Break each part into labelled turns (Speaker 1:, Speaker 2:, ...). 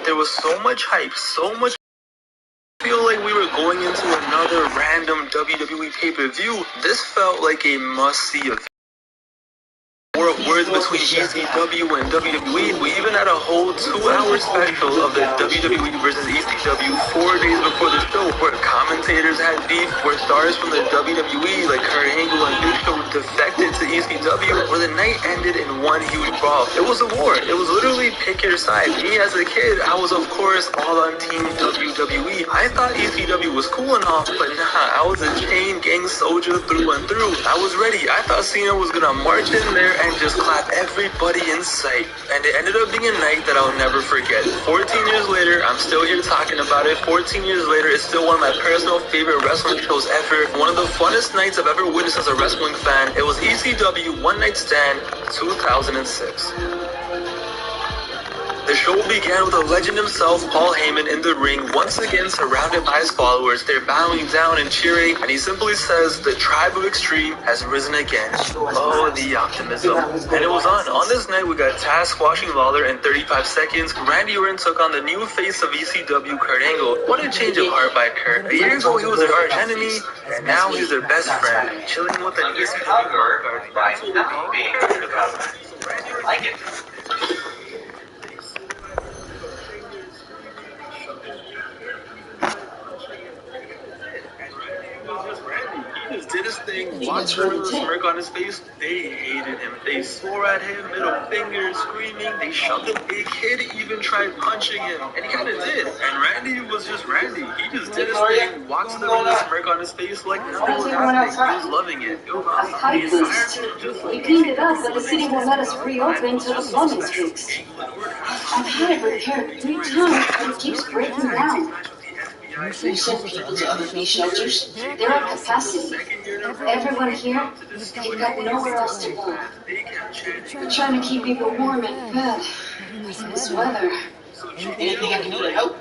Speaker 1: There was so much hype, so much. I feel like we were going into another random WWE pay-per-view. This felt like a must-see event. War of words between ECW and WWE. We even had a whole 2-hour special of the WWE versus ECW 4 days before the show, where commentators had beef, where stars from the WWE like Kurt Angle and Big Show defected to ECW, where the night ended in one huge brawl. It was a war. It was literally pick your side. Me as a kid, I was of course all on Team WWE. I thought ECW was cool and all, but nah, I was a chain gang soldier through and through. I was ready. I thought Cena was gonna march in there and just clap everybody in sight. And it ended up being a night that I'll never forget. 14 years later, I'm still here talking about it. 14 years later, it's still one of my personal favorite wrestling shows ever. One of the funnest nights I've ever witnessed as a wrestling fan. It was ECW One Night Stand 2006. The show began with a legend himself, Paul Heyman, in the ring, once again surrounded by his followers. They're bowing down and cheering, and he simply says, "The tribe of extreme has risen again." Oh, the optimism. And it was on. On this night, we got Taz squashing Lawler in 35 seconds. Randy Orton took on the new face of ECW, Kurt Angle. What a change of heart by Kurt. A year ago, he was their arch enemy, and now he's their best friend, chilling with an ECW guard. That's what we're being about. I like it. He just did his thing, watched the smirk on his face. They hated him. They swore at him, middle fingers, screaming. They shoved him. A kid even tried punching him, and he kind of did. And Randy was just Randy. He just did his thing, walked to the ring with a smirk on his face like nothing was happening. He was loving it. It was awesome.
Speaker 2: We cleaned it up, but the city won't let us reopen until the plumbing's fixed. I've had it repaired 3 times, but it keeps breaking down.
Speaker 3: You send people to other bee shelters?
Speaker 2: They're at capacity. Everyone here, they've got nowhere else to go. We're trying to keep people warm and fed in this weather.
Speaker 3: Anything I can do to help?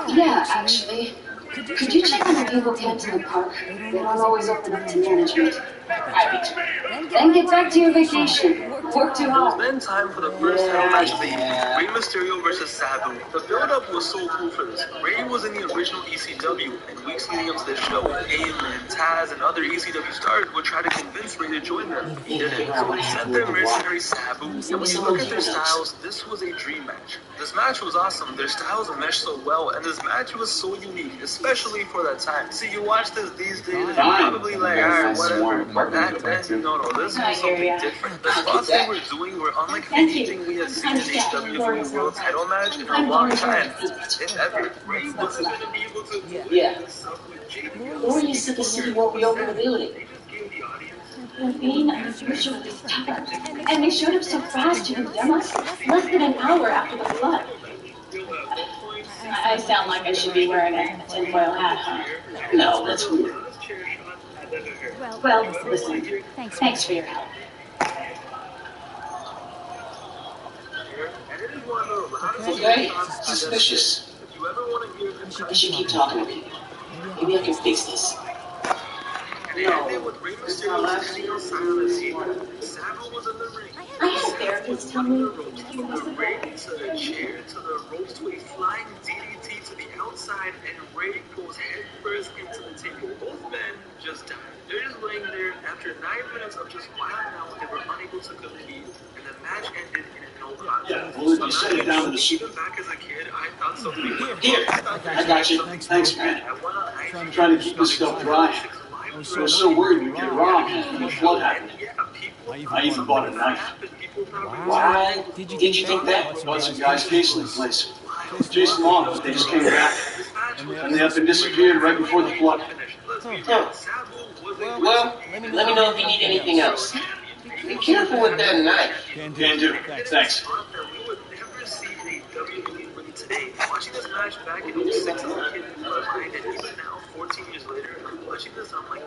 Speaker 2: Yeah, actually. Could you check on the people camped in the park? They don't always open up to management.
Speaker 3: Happy to.
Speaker 2: Then get back to your vacation. Work too hard.
Speaker 1: Then time for the first title match of the evening. Rey Mysterio versus Sabu. The build-up was so cool for this. Rey was in the original ECW, and weeks leading up to this show, Heyman, Taz, and other ECW stars would try to convince Rey to join them. He didn't, so he sent their mercenary Sabu. And when you look at their styles, this was a dream match. This match was awesome. Their styles meshed so well, and this match was so unique, especially for that time. See, you watch this these days, and you're probably like, alright, whatever. But back then, no, this was something different. The spots they were doing were unlike anything we had seen in a WWE World Title match in a long time. If ever, Rey wasn't going to be able to
Speaker 3: Lori said the city won't reopen the building.
Speaker 2: They're being unusually stubborn. And they showed up so fast, you can tell us. Less than an hour after the flood. I sound like I should be wearing a tinfoil hat, huh?
Speaker 3: No, that's weird.
Speaker 2: Well, listen, thanks for your help.
Speaker 3: Okay, suspicious. I should keep talking to people. Maybe I can fix this.
Speaker 2: I had therapists tell me
Speaker 1: Rey to the chair, to the ropes, to a flying DDT to the outside, and Rey goes headfirst into the table. Both men just died. They're just laying there. After 9 minutes of just wilding out, they were unable to compete, and the match ended in a no contest.
Speaker 3: Yeah, well, you set it down to the sheet.
Speaker 1: Even back as a kid, I thought something.
Speaker 3: Here, I got you. Thanks, man. I'm trying to keep this stuff dry. I was so worried we'd get it wrong and the flood happened. I even bought a knife. Why did you think that? Bought some guys casing the place. Chased them off, but they just came back. And they up and disappeared right before the flood.
Speaker 4: Huh. Well, let me know if you need anything else. Be careful with that knife.
Speaker 3: Can do. Thanks.
Speaker 1: Today, watching this match back in 06 as a kid in my mind, and even now, 14 years later, I'm watching this, I'm like,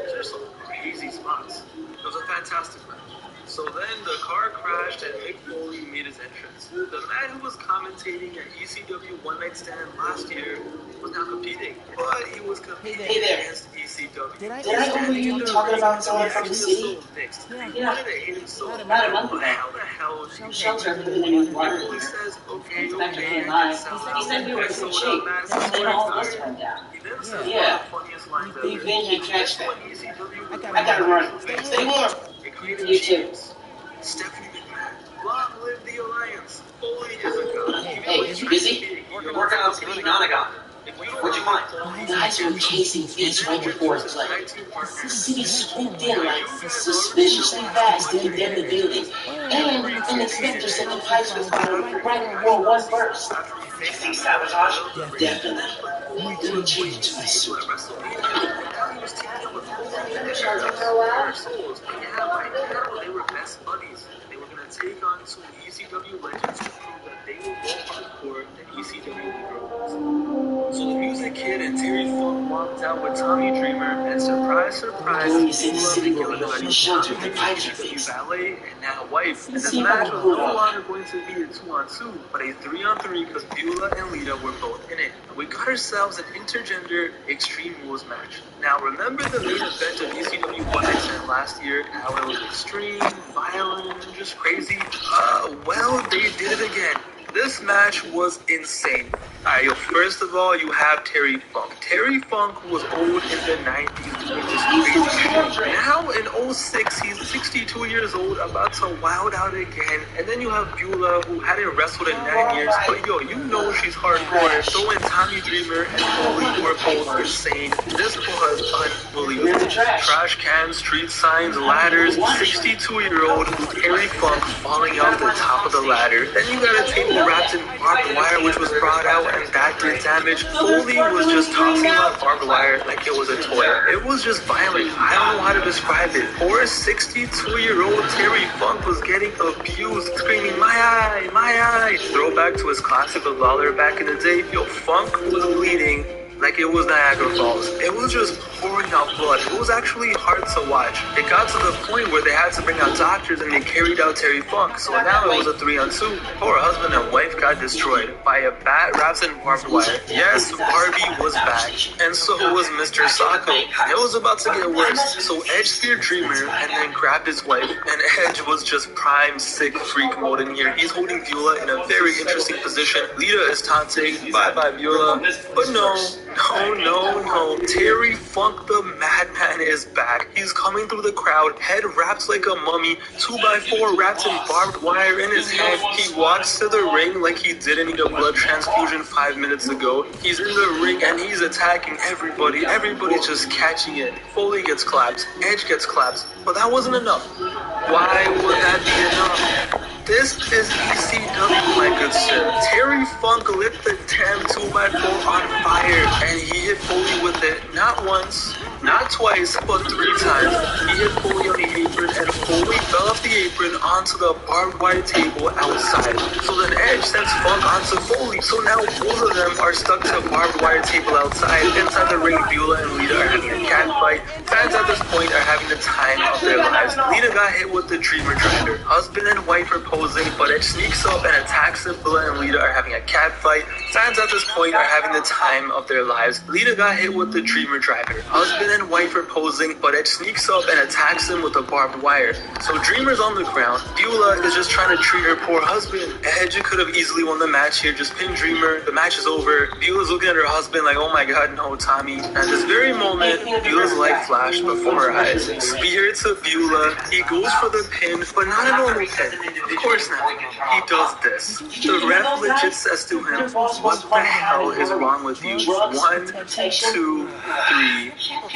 Speaker 1: there's some crazy spots. It was a fantastic match. So then the car crashed and Mick Foley made his entrance. The man who was commentating at ECW One Night Stand last year was not competing, but he was competing against ECW.
Speaker 4: Did I overhear you talking about someone from the city?
Speaker 1: Mixed.
Speaker 4: Yeah.
Speaker 1: Wanted to hate him so
Speaker 4: About a month ago.
Speaker 1: how the hell
Speaker 4: Shelter put in a new water.
Speaker 1: Foley says, okay,
Speaker 4: Back
Speaker 1: okay,
Speaker 4: in
Speaker 1: I
Speaker 4: line.
Speaker 1: can sell
Speaker 4: He said we were in
Speaker 1: sold
Speaker 4: good shape.
Speaker 1: out
Speaker 4: Then all of us turned down.
Speaker 1: He then says
Speaker 4: Yeah.
Speaker 1: one of the funniest lines
Speaker 4: You
Speaker 1: ever.
Speaker 4: think you catch that?
Speaker 1: ECW
Speaker 4: I gotta run. Stay warm.
Speaker 1: It created
Speaker 4: You too.
Speaker 1: James. Stephanie McMahon. Long live the Alliance. Foley is a god.
Speaker 4: Hey, is you busy?
Speaker 3: You're working on some Nonagon. What'd you find?
Speaker 4: Guys are chasing Fitz right before the play. The city swooped in like suspiciously fast to enter the building. And an inspector said the pipes was right before one burst.
Speaker 3: You think sabotage?
Speaker 4: Definitely. Don't change twice.
Speaker 1: They were best buddies. They were going to take on two ECW legends to prove that they were more hardcore than ECW girls. So the Music Kid and Terry Funk walked out with Tommy Dreamer, and surprise, surprise,
Speaker 4: You say the city will be open shelter with pipes are fixed.
Speaker 1: valet and now wife. And this match was no longer going to be a 2-on-2, but a 3-on-3 because Beulah and Lita were both in it. And we got ourselves an intergender Extreme Rules match. Now remember the main event of ECW One Night Stand last year? How it was extreme, violent, and just crazy? Well, they did it again. This match was insane. Alright, first of all, you have Terry Funk. Terry Funk was old in the 90s doing just crazy. Now in 06, he's 62 years old, about to wild out again. And then you have Beulah, who hadn't wrestled in 9 years, but yo, you know she's hardcore. So when Tommy Dreamer and Foley were both insane, this was unbelievable. Trash cans, street signs, ladders, 62-year-old Terry Funk falling off the top of the ladder. Then you got a table wrapped in barbed wire, which was brought out, and that did damage. Foley was just tossing out barbed wire like it was a toy. It was just violent. I don't know how to describe it. Poor 62-year-old Terry Funk was getting abused, screaming, "My eye, my eye!" Throwback to his classic of Lawler back in the day. Yo, Funk was bleeding like it was Niagara Falls. It was just pouring out blood. It was actually hard to watch. It got to the point where they had to bring out doctors and they carried out Terry Funk. So now it was a 3-on-2. Poor husband and wife got destroyed by a bat wrapped in barbed wire. Yes, Barbie was back, and so was Mr. Sacco. It was about to get worse. So Edge speared Dreamer and then grabbed his wife, and Edge was just prime sick freak mode in here. He's holding Beulah in a very interesting position. Lita is taunting, bye-bye Beulah. But no. Terry Funk the Madman is back. He's coming through the crowd, head wrapped like a mummy, 2x4 wrapped in barbed wire in his head. He walks to the ring like he didn't need a blood transfusion 5 minutes ago. He's in the ring and he's attacking everybody. Everybody's just catching it. Foley gets clapped. Edge gets clapped. But that wasn't enough. Why would that be enough? This is ECW, my good sir. Terry Funk lit the damn 2x4 on fire, and he hit Foley with it not once, not twice, but 3 times. He hit Foley on the apron, and Foley fell off the apron onto the barbed wire table outside. So then Edge sends Funk onto Foley, so now both of them are stuck to a barbed wire table outside. Inside the ring, Beulah and Lita are having a cat fight. Fans at this point are having the time of their lives. Lita got hit with the Dreamer Driver. Husband and wife are posing, but Edge sneaks up and attacks them. Beulah and Lita are having a cat fight. Fans at this point are having the time of their lives. Lita got hit with the Dreamer Driver. Husband and wife are posing, but Edge sneaks up and attacks him with a barbed wire. So Dreamer's on the ground. Beulah is just trying to treat her poor husband. Edge could have easily won the match here, just pin Dreamer. The match is over. Beulah's looking at her husband like, oh my god, no, Tommy. At this very moment, Beulah's light flashed before her eyes. Spear to Beulah. He goes for the pin, but not a normal pin. Of course not. He does this. The ref legit says to him, what the hell is wrong with you? 1, 2, 3.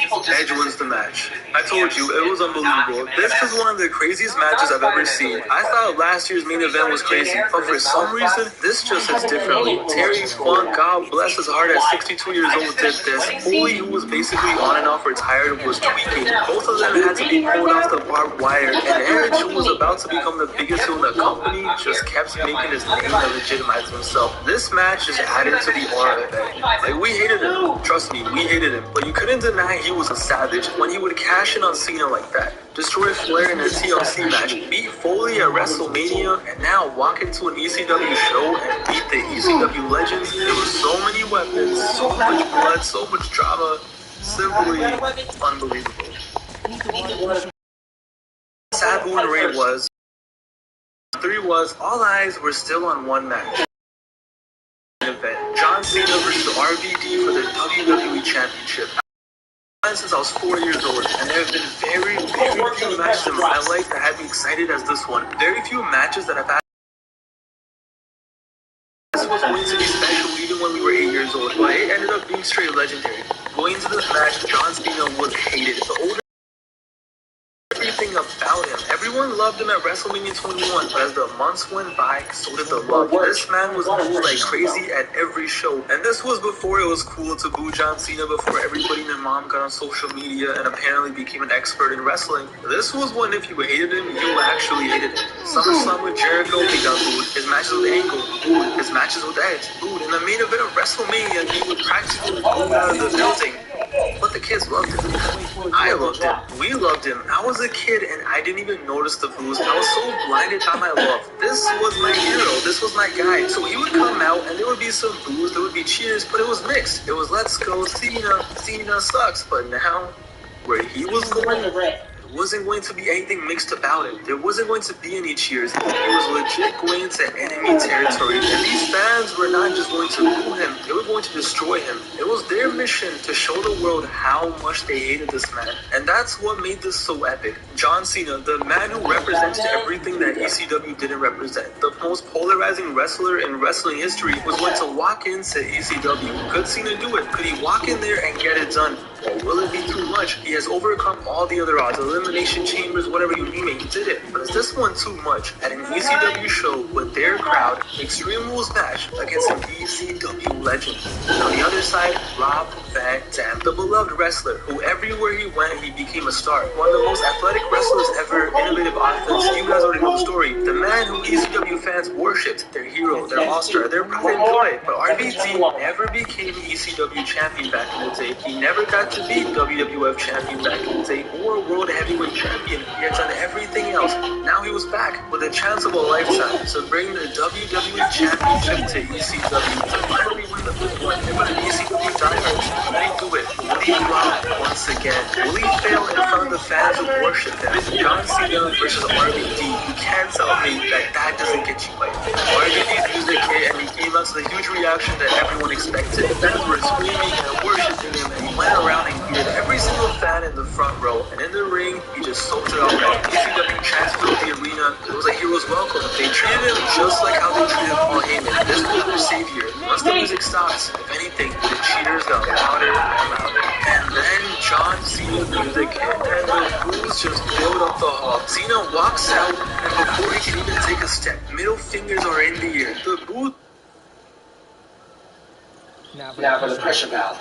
Speaker 1: Edge wins the match. I told you, it was unbelievable. This is one of the craziest matches I've ever seen. I thought last year's main event was crazy, but for some reason, this just hits differently. Terry Funk, God bless his heart, at 62 years old did this. Foley, who was basically on and off retired, was tweaking. Both of them had to be pulled off the barbed wire, and Edge, who was about to become the biggest heel in the company, just kept making his name and legitimizing himself. This match just added to the aura of it. Like, we hated him. Trust me, we hated him. But you couldn't deny he was a savage when he would cash in on Cena like that, destroy Flair in a TLC match, beat Foley at WrestleMania, and now walk into an ECW show and beat the ECW legends. There were so many weapons, so much blood, so much drama. Simply unbelievable. Sabu and Ray was. 3 was, all eyes were still on one match. Event. John Cena versus RVD for the WWE Championship. Since I was 4 years old, and there have been very few matches in my life that have me excited as this one. Very few matches that I've had. This was going to be special even when we were 8 years old, but it ended up being straight legendary. Going into this match, John Cena was hated. The older everything about him. Everyone loved him at WrestleMania 21, but as the months went by, so did the love. This man was booed like crazy at every show. And this was before it was cool to boo John Cena, before everybody and their mom got on social media and apparently became an expert in wrestling. This was when if you hated him, you actually hated him. SummerSlam with Jericho, he got booed. His matches with Angle, booed. His matches with Edge, booed. In the main event of WrestleMania, he would practically go out of the building. But the kids loved him. I loved him. We loved him. I was a kid and I didn't even notice the booze. I was so blinded by my love. This was my hero. This was my guy. So he would come out and there would be some booze. There would be cheers, but it was mixed. It was let's go Cena. Cena sucks. But now, where he was going, there wasn't going to be anything mixed about it. There wasn't going to be any cheers. He was legit going into enemy territory. And these fans were not just going to boo him, they were going to destroy him. It was their mission to show the world how much they hated this man. And that's what made this so epic. John Cena, the man who represented everything that ECW didn't represent, the most polarizing wrestler in wrestling history, was going to walk into ECW. Could Cena do it? Could he walk in there and get it done? Or will it be too much? He has overcome all the other odds, elimination chambers, whatever you name it, he did it. But is this one too much? At an ECW show with their crowd, Extreme Rules match against an ECW legend. And on the other side, Rob Van Dam, the beloved wrestler who everywhere he went, he became a star. One of the most athletic wrestlers ever, innovative offense. You guys already know the story. The man who ECW fans worshipped, their hero, their all-star, their pride and joy. But RVD never became ECW champion back in the day. He never got to be WWF champion back in the day or world heavyweight champion. He had done everything else. Now he was back with a chance of a lifetime to bring the WWE championship to ECW to finally win the big one. But an ECW diehard, will he do it? Will he flop once again? Will he fail in front of the fans who worship him? John Cena versus RVD. You can't tell me that doesn't get you hyped. RVD's music hit and he came out to the huge reaction that everyone expected. Fans were screaming and worshiping him, and he went around and greeted every single fan in the front row. And in the ring, he just soaked it all up. ECW chants filled the arena. It was a hero's welcome. They treated him just like how they treated Paul Heyman. This was their savior. Once the music stops, if anything, the cheaters got louder and louder. And then John Cena's music hit, and the booze just filled up the hall. Cena walks out, and before he can even take a step, middle fingers are in the air. The booth.
Speaker 4: Now for the pressure valve.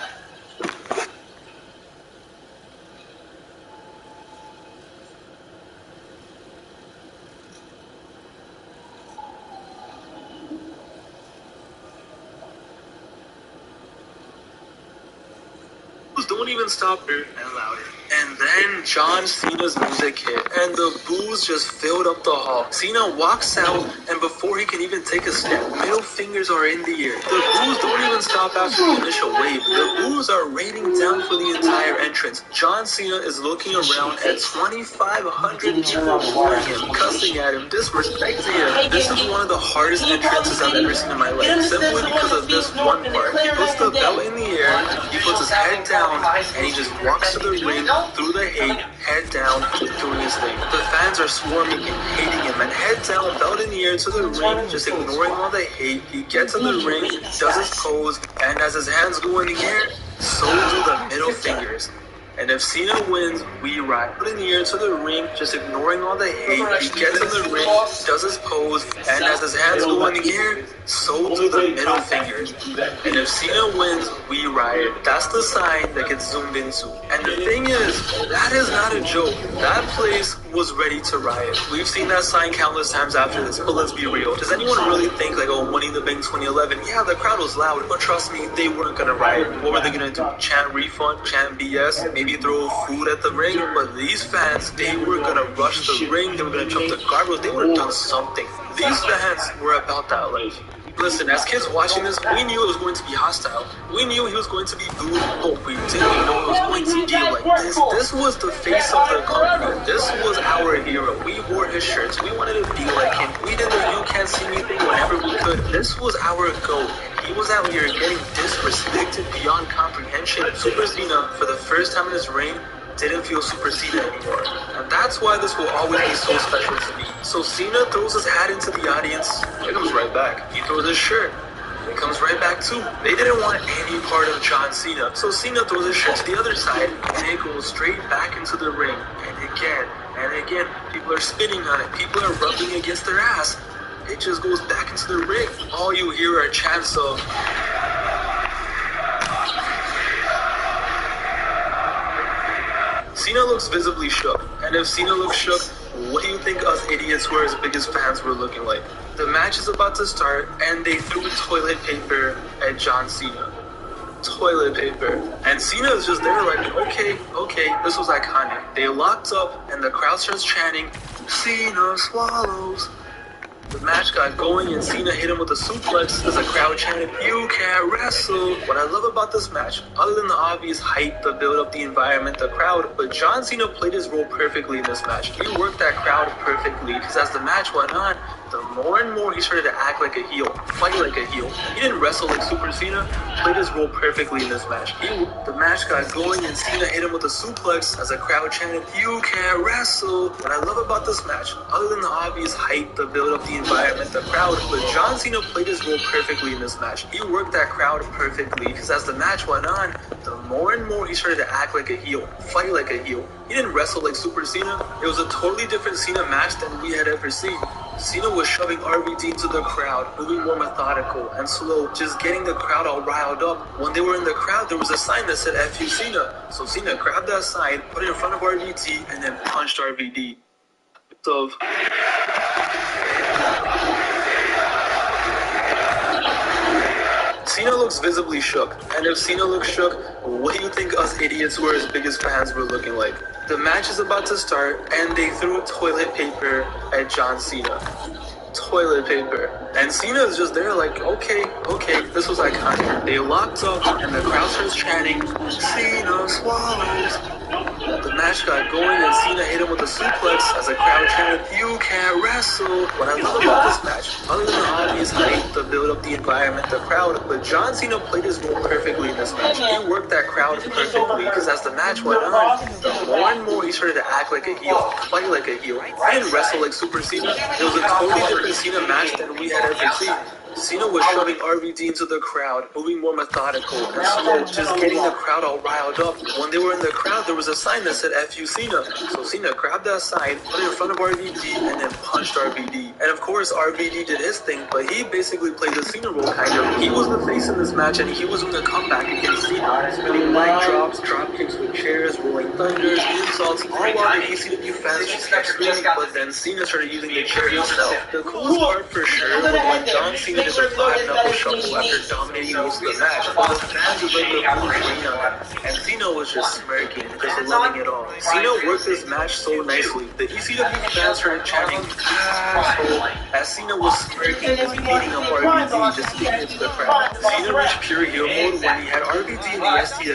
Speaker 1: Don't even stop her and louder. And then John Cena's music hit, and the boos just filled up the hall. Cena walks out, and before he can even take a step, middle fingers are in the air. The boos don't even stop after the initial wave. The boos are raining down for the entire entrance. John Cena is looking around at 2,500 people booing him, cussing at him, disrespecting him. This is one of the hardest entrances I've ever seen in my life, simply because of this one part. He puts the belt in the air, he puts his head down, and he just walks to the ring through the hate, head down, doing his thing. The fans are swarming him, hating him, and head down, belt in the air to the ring, just ignoring all the hate. He gets in the ring, does his pose, and as his hands go in the air, so do the middle fingers. And if Cena wins, we ride. Put in the air to the ring, just ignoring all the hate. He gets in the ring, does his pose, and as his hands go in the air, so do the middle fingers. And if Cena wins, we ride. That's the sign that gets zoomed into. And the thing is, that is not a joke. That place was ready to riot. We've seen that sign countless times after this, but let's be real. Does anyone really think like, oh, Money in the Bank 2011, yeah, the crowd was loud, but trust me, they weren't gonna riot. What were they gonna do? Chant refund, chant BS, maybe throw food at the ring? But these fans, they were gonna rush the ring, they were gonna jump the guardrails, they would have done something. These fans were about that life. Listen, as kids watching this, we knew it was going to be hostile. We knew he was going to be booed, but we didn't know it was going to be like this. This was the face of the company. This was our hero. We wore his shirts. We wanted to be like him. We did the You Can't See Me thing whenever we could. This was our goal. He was out here getting disrespected beyond comprehension. Super Cena, for the first time in his reign, didn't feel Super Cena anymore. And that's why this will always be so special to me. So Cena throws his hat into the audience. It comes right back. He throws his shirt. It comes right back too. They didn't want any part of John Cena. So Cena throws his shirt to the other side and it goes straight back into the ring. And again, people are spitting on it. People are rubbing against their ass. It just goes back into the ring. All you hear are chants of Cena looks visibly shook, and if Cena looks shook, what do you think us idiots who are his biggest fans were looking like? The match is about to start, and they threw toilet paper at John Cena. Toilet paper. And Cena is just there like, okay, this was iconic. They locked up, and the crowd starts chanting, Cena swallows. The match got going and Cena hit him with a suplex as the crowd chanted, You can't wrestle. What I love about this match, other than the obvious hype, the build up, the environment, the crowd, but John Cena played his role perfectly in this match. He worked that crowd perfectly because as the match went on, the more and more he started to act like a heel, fight like a heel. He didn't wrestle like Super Cena, played his role perfectly in this match. The match got going and Cena hit him with a suplex as the crowd chanted, You can't wrestle. What I love about this match, other than the obvious hype, the build up, the environment, the crowd, but John Cena played his role perfectly in this match. He worked that crowd perfectly because as the match went on, the more and more he started to act like a heel, fight like a heel. He didn't wrestle like Super Cena. It was a totally different Cena match than we had ever seen. Cena was shoving RVD into the crowd, moving more methodical and slow, just getting the crowd all riled up. When they were in the crowd, there was a sign that said F you Cena. So Cena grabbed that sign, put it in front of RVD, and then punched RVD. So Cena looks visibly shook, and if Cena looks shook, what do you think us idiots who are his biggest fans were looking like? The match is about to start, and they threw toilet paper at John Cena. Toilet paper. And Cena is just there like, okay, this was iconic. They locked up, and the crowd starts chanting, Cena swallows. The match got going and Cena hit him with a suplex as the crowd chanted, You can't wrestle. What I love about this match, other than the obvious hype, the build up, the environment, the crowd, but John Cena played his role perfectly in this match. He worked that crowd perfectly because as the match went on, the more and more he started to act like a heel, fight like a heel. He didn't wrestle like Super Cena. It was a totally different Cena match than we had ever seen. Cena was shoving RVD into the crowd, moving more methodical and slow, just getting the crowd all riled up. When they were in the crowd, there was a sign that said F you Cena. So Cena grabbed that sign, put it in front of RVD, and then punched RVD. And of course, RVD did his thing, but he basically played the Cena role kind of. He was the face in this match, and he was doing a comeback against Cena, spinning leg drops, drop kicks with chairs, rolling thunders, insults. All while the ECW fans just kept screaming, but then Cena started using the chair himself. The coolest part for sure was when John Cena did their 5-knuckle shuffle after dominating most of the match. The fans would let the cool screen on, and Cena was just smirking, just loving it all. Cena worked this match so nicely. The ECW fans started chanting, asshole, as Cena was smirking as he beating up RVD, just kicking into the crowd. Cena reached pure heel mode when he had RVD in the STFU.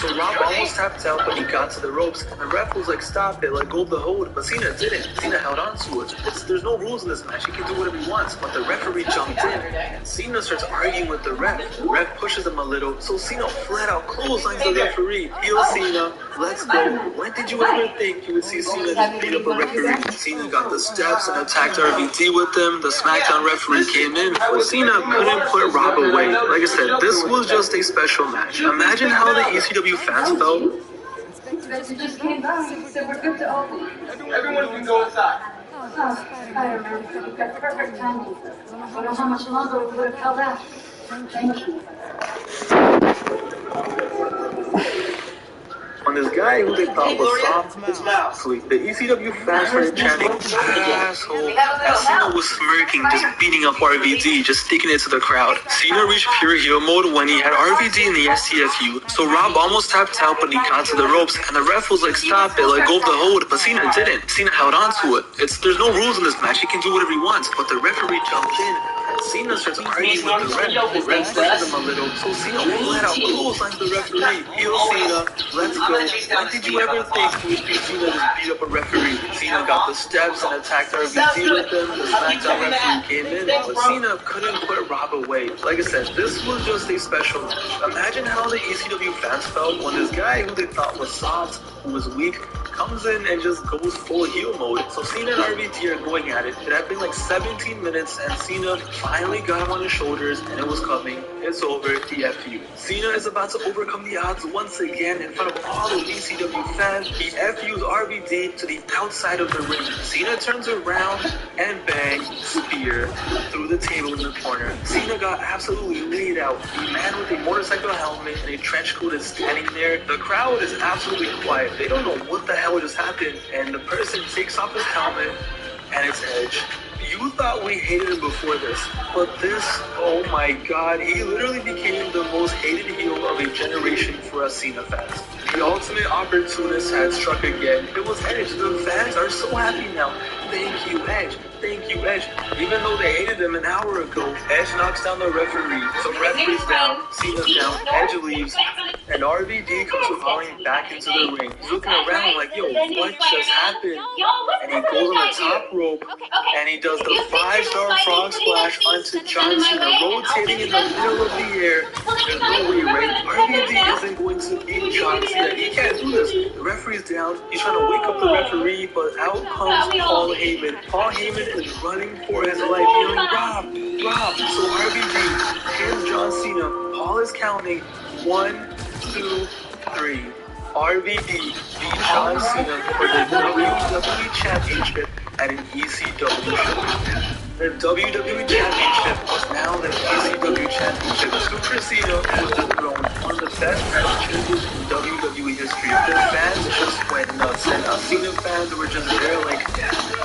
Speaker 1: So Rob almost tapped out, but he got to the ropes, and the ref was like, stop it, let go of the hold, but Cena didn't. Cena held on to it. There's no rules in this match, he can do whatever he wants, but the referee jumped in, and Cena starts arguing with the ref. The ref pushes him a little, so Cena flat out clotheslines the referee. Heel Cena, let's go. When did you ever think you would see Cena just beat up a referee? Cena got the steps and attacked RVD with them. The SmackDown referee came in, but Cena couldn't put Rob away. Like I said, this was just a special match. Imagine how the ECW fans felt.
Speaker 2: Spencer just came by. He said we're good to open.
Speaker 3: Everyone can go inside.
Speaker 2: Oh, Spiderman, you've got perfect timing. I don't know how much longer we would have held out. Thank you.
Speaker 1: When on this guy who they thought was soft. The ECW fans started chanting, asshole, as Cena was smirking, just beating up RVD, just sticking it to the crowd. Cena reached pure heel mode when he had RVD in the STFU, so Rob almost tapped out, but he got to the ropes, and the ref was like, stop it, let go of the hold, but Cena didn't. Cena held on to it. There's no rules in this match, he can do whatever he wants, but the referee jumped in, and Cena starts arguing with the ref. The ref pushes him a little, so Cena flat out clotheslines the referee. Heel Cena, let's go. When did you ever think you would see Cena just beat up a referee? Cena got the steps and attacked RVD with them. The SmackDown referee came in, but Cena couldn't put Rob away. Like I said, this was just a special match. Imagine how the ECW fans felt when this guy who they thought was soft, who was weak, comes in and just goes full heel mode. So Cena and RVD are going at it. It had been like 17 minutes and Cena finally got him on his shoulders and it was coming. It's over, the FU. Cena is about to overcome the odds once again in front of all of ECW fans. He FUs RVD to the outside of the ring. Cena turns around and bang, spear through the table in the corner. Cena got absolutely laid out. The man with a motorcycle helmet and a trench coat is standing there. The crowd is absolutely quiet. They don't know what the hell just happened, and the person takes off his helmet and it's Edge. You thought we hated him before this, but this, oh my god, he literally became the most hated heel of a generation for us Cena fans. The ultimate opportunist had struck again. It was Edge. The fans are so happy now. Thank you, Edge. Thank you, Edge. Even though they hated him an hour ago, Edge knocks down the referee. So referee's down, Cena's down, Edge leaves, and RVD comes falling back into the ring. He's looking around like, yo, what just happened? And he goes on the top rope, and he does the 5-star frog splash onto John Cena, rotating in the middle of the air. There's no way, right? RVD isn't going to beat John Cena. He can't do this. The referee's down. He's trying to wake up the referee, but out comes Paul Heyman. Paul Heyman is running for his life, yelling, Rob, Rob. So RVD pins John Cena. Paul is counting 1, 2, 3. RVD beat John Cena for the WWE Championship at an ECW show. The WWE Championship was now the ECW Championship. Super Cena was dethroned, one of the best matches in WWE history. The fans just went nuts, and us Cena fans were just there like,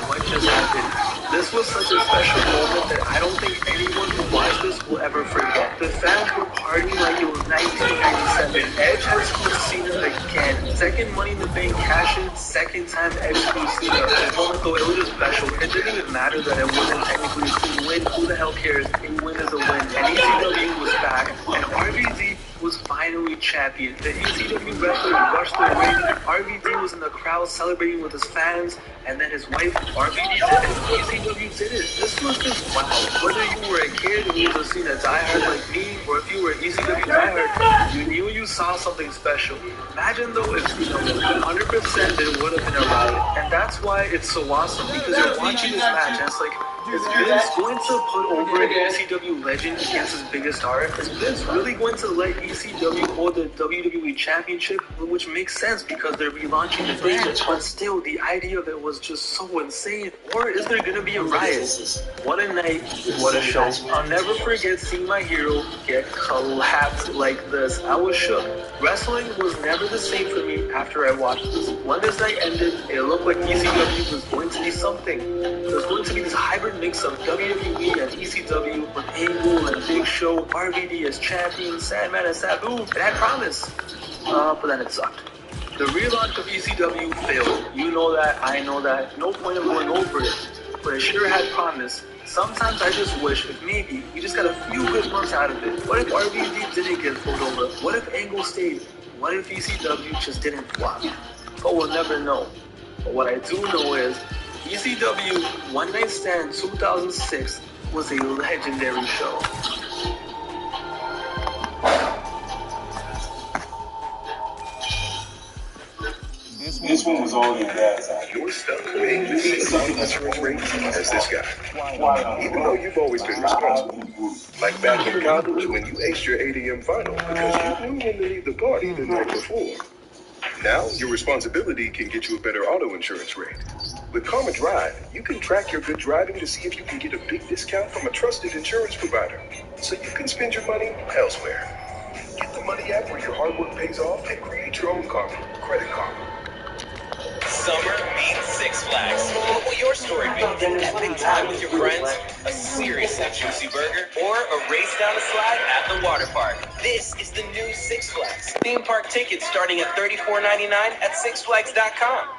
Speaker 1: what just happened? This was such a special moment that I don't think anyone who watched this will ever forget. The fans were partying like it was 1997. Edge has screwed Cena again. Second Money in the Bank cash-in, second time Edge screwed Cena. That moment though, it was just special. It didn't even matter that it wasn't technically a clean win. Who the hell cares? A win is a win. And ECW was back. And RVD was finally champion. The ECW wrestler rushed the ring. RVD was in the crowd celebrating with his fans, and then his wife, RVD, did it. ECW did it. This was just wow. Whether you were a kid who was a Cena diehard like me, or if you were an ECW diehard, you knew you saw something special. Imagine though if Cena was 100%, it would have been a riot. And that's why it's so awesome, because you're watching this match, and it's like, is Vince going to put over an ECW legend against his biggest star? Is Vince really going to let ECW hold the WWE Championship? Which makes sense because they're relaunching the brand, but still, the idea of it was just so insane. Or is there going to be a riot? What a night, what a show. I'll never forget seeing my hero get collapsed like this. I was shook. Wrestling was never the same for me after I watched this. When this night ended, it looked like ECW was going to be something. There was going to be this hybrid mix of WWE and ECW with Angle and Big Show, RVD as champion, Sandman and Sabu. It had promise, but then it sucked. The relaunch of ECW failed. You know that, I know that. No point of going over it, but it sure had promise. Sometimes I just wish if maybe we just got a few good months out of it. What if RVD didn't get pulled over? What if Angle stayed? What if ECW just didn't flop? But we'll never know. But what I do know is ECW One Night Stand 2006 was a legendary show.
Speaker 3: This one was all your dad's idea.
Speaker 5: You're stuck paying the same insurance rates as this guy, even though you've always been responsible. Like back in college when you aced your ADM final because you knew when to leave the party the night before. Now, your responsibility can get you a better auto insurance rate. With Karma Drive, you can track your good driving to see if you can get a big discount from a trusted insurance provider, so you can spend your money elsewhere. Get the money app where your hard work pays off and create your own karma. Credit Karma.
Speaker 6: Summer means Six Flags. What will your story be? An epic time with your friends? A seriously juicy burger? Or a race down a slide at the water park? This is the new Six Flags. Theme park tickets starting at $34.99 at sixflags.com.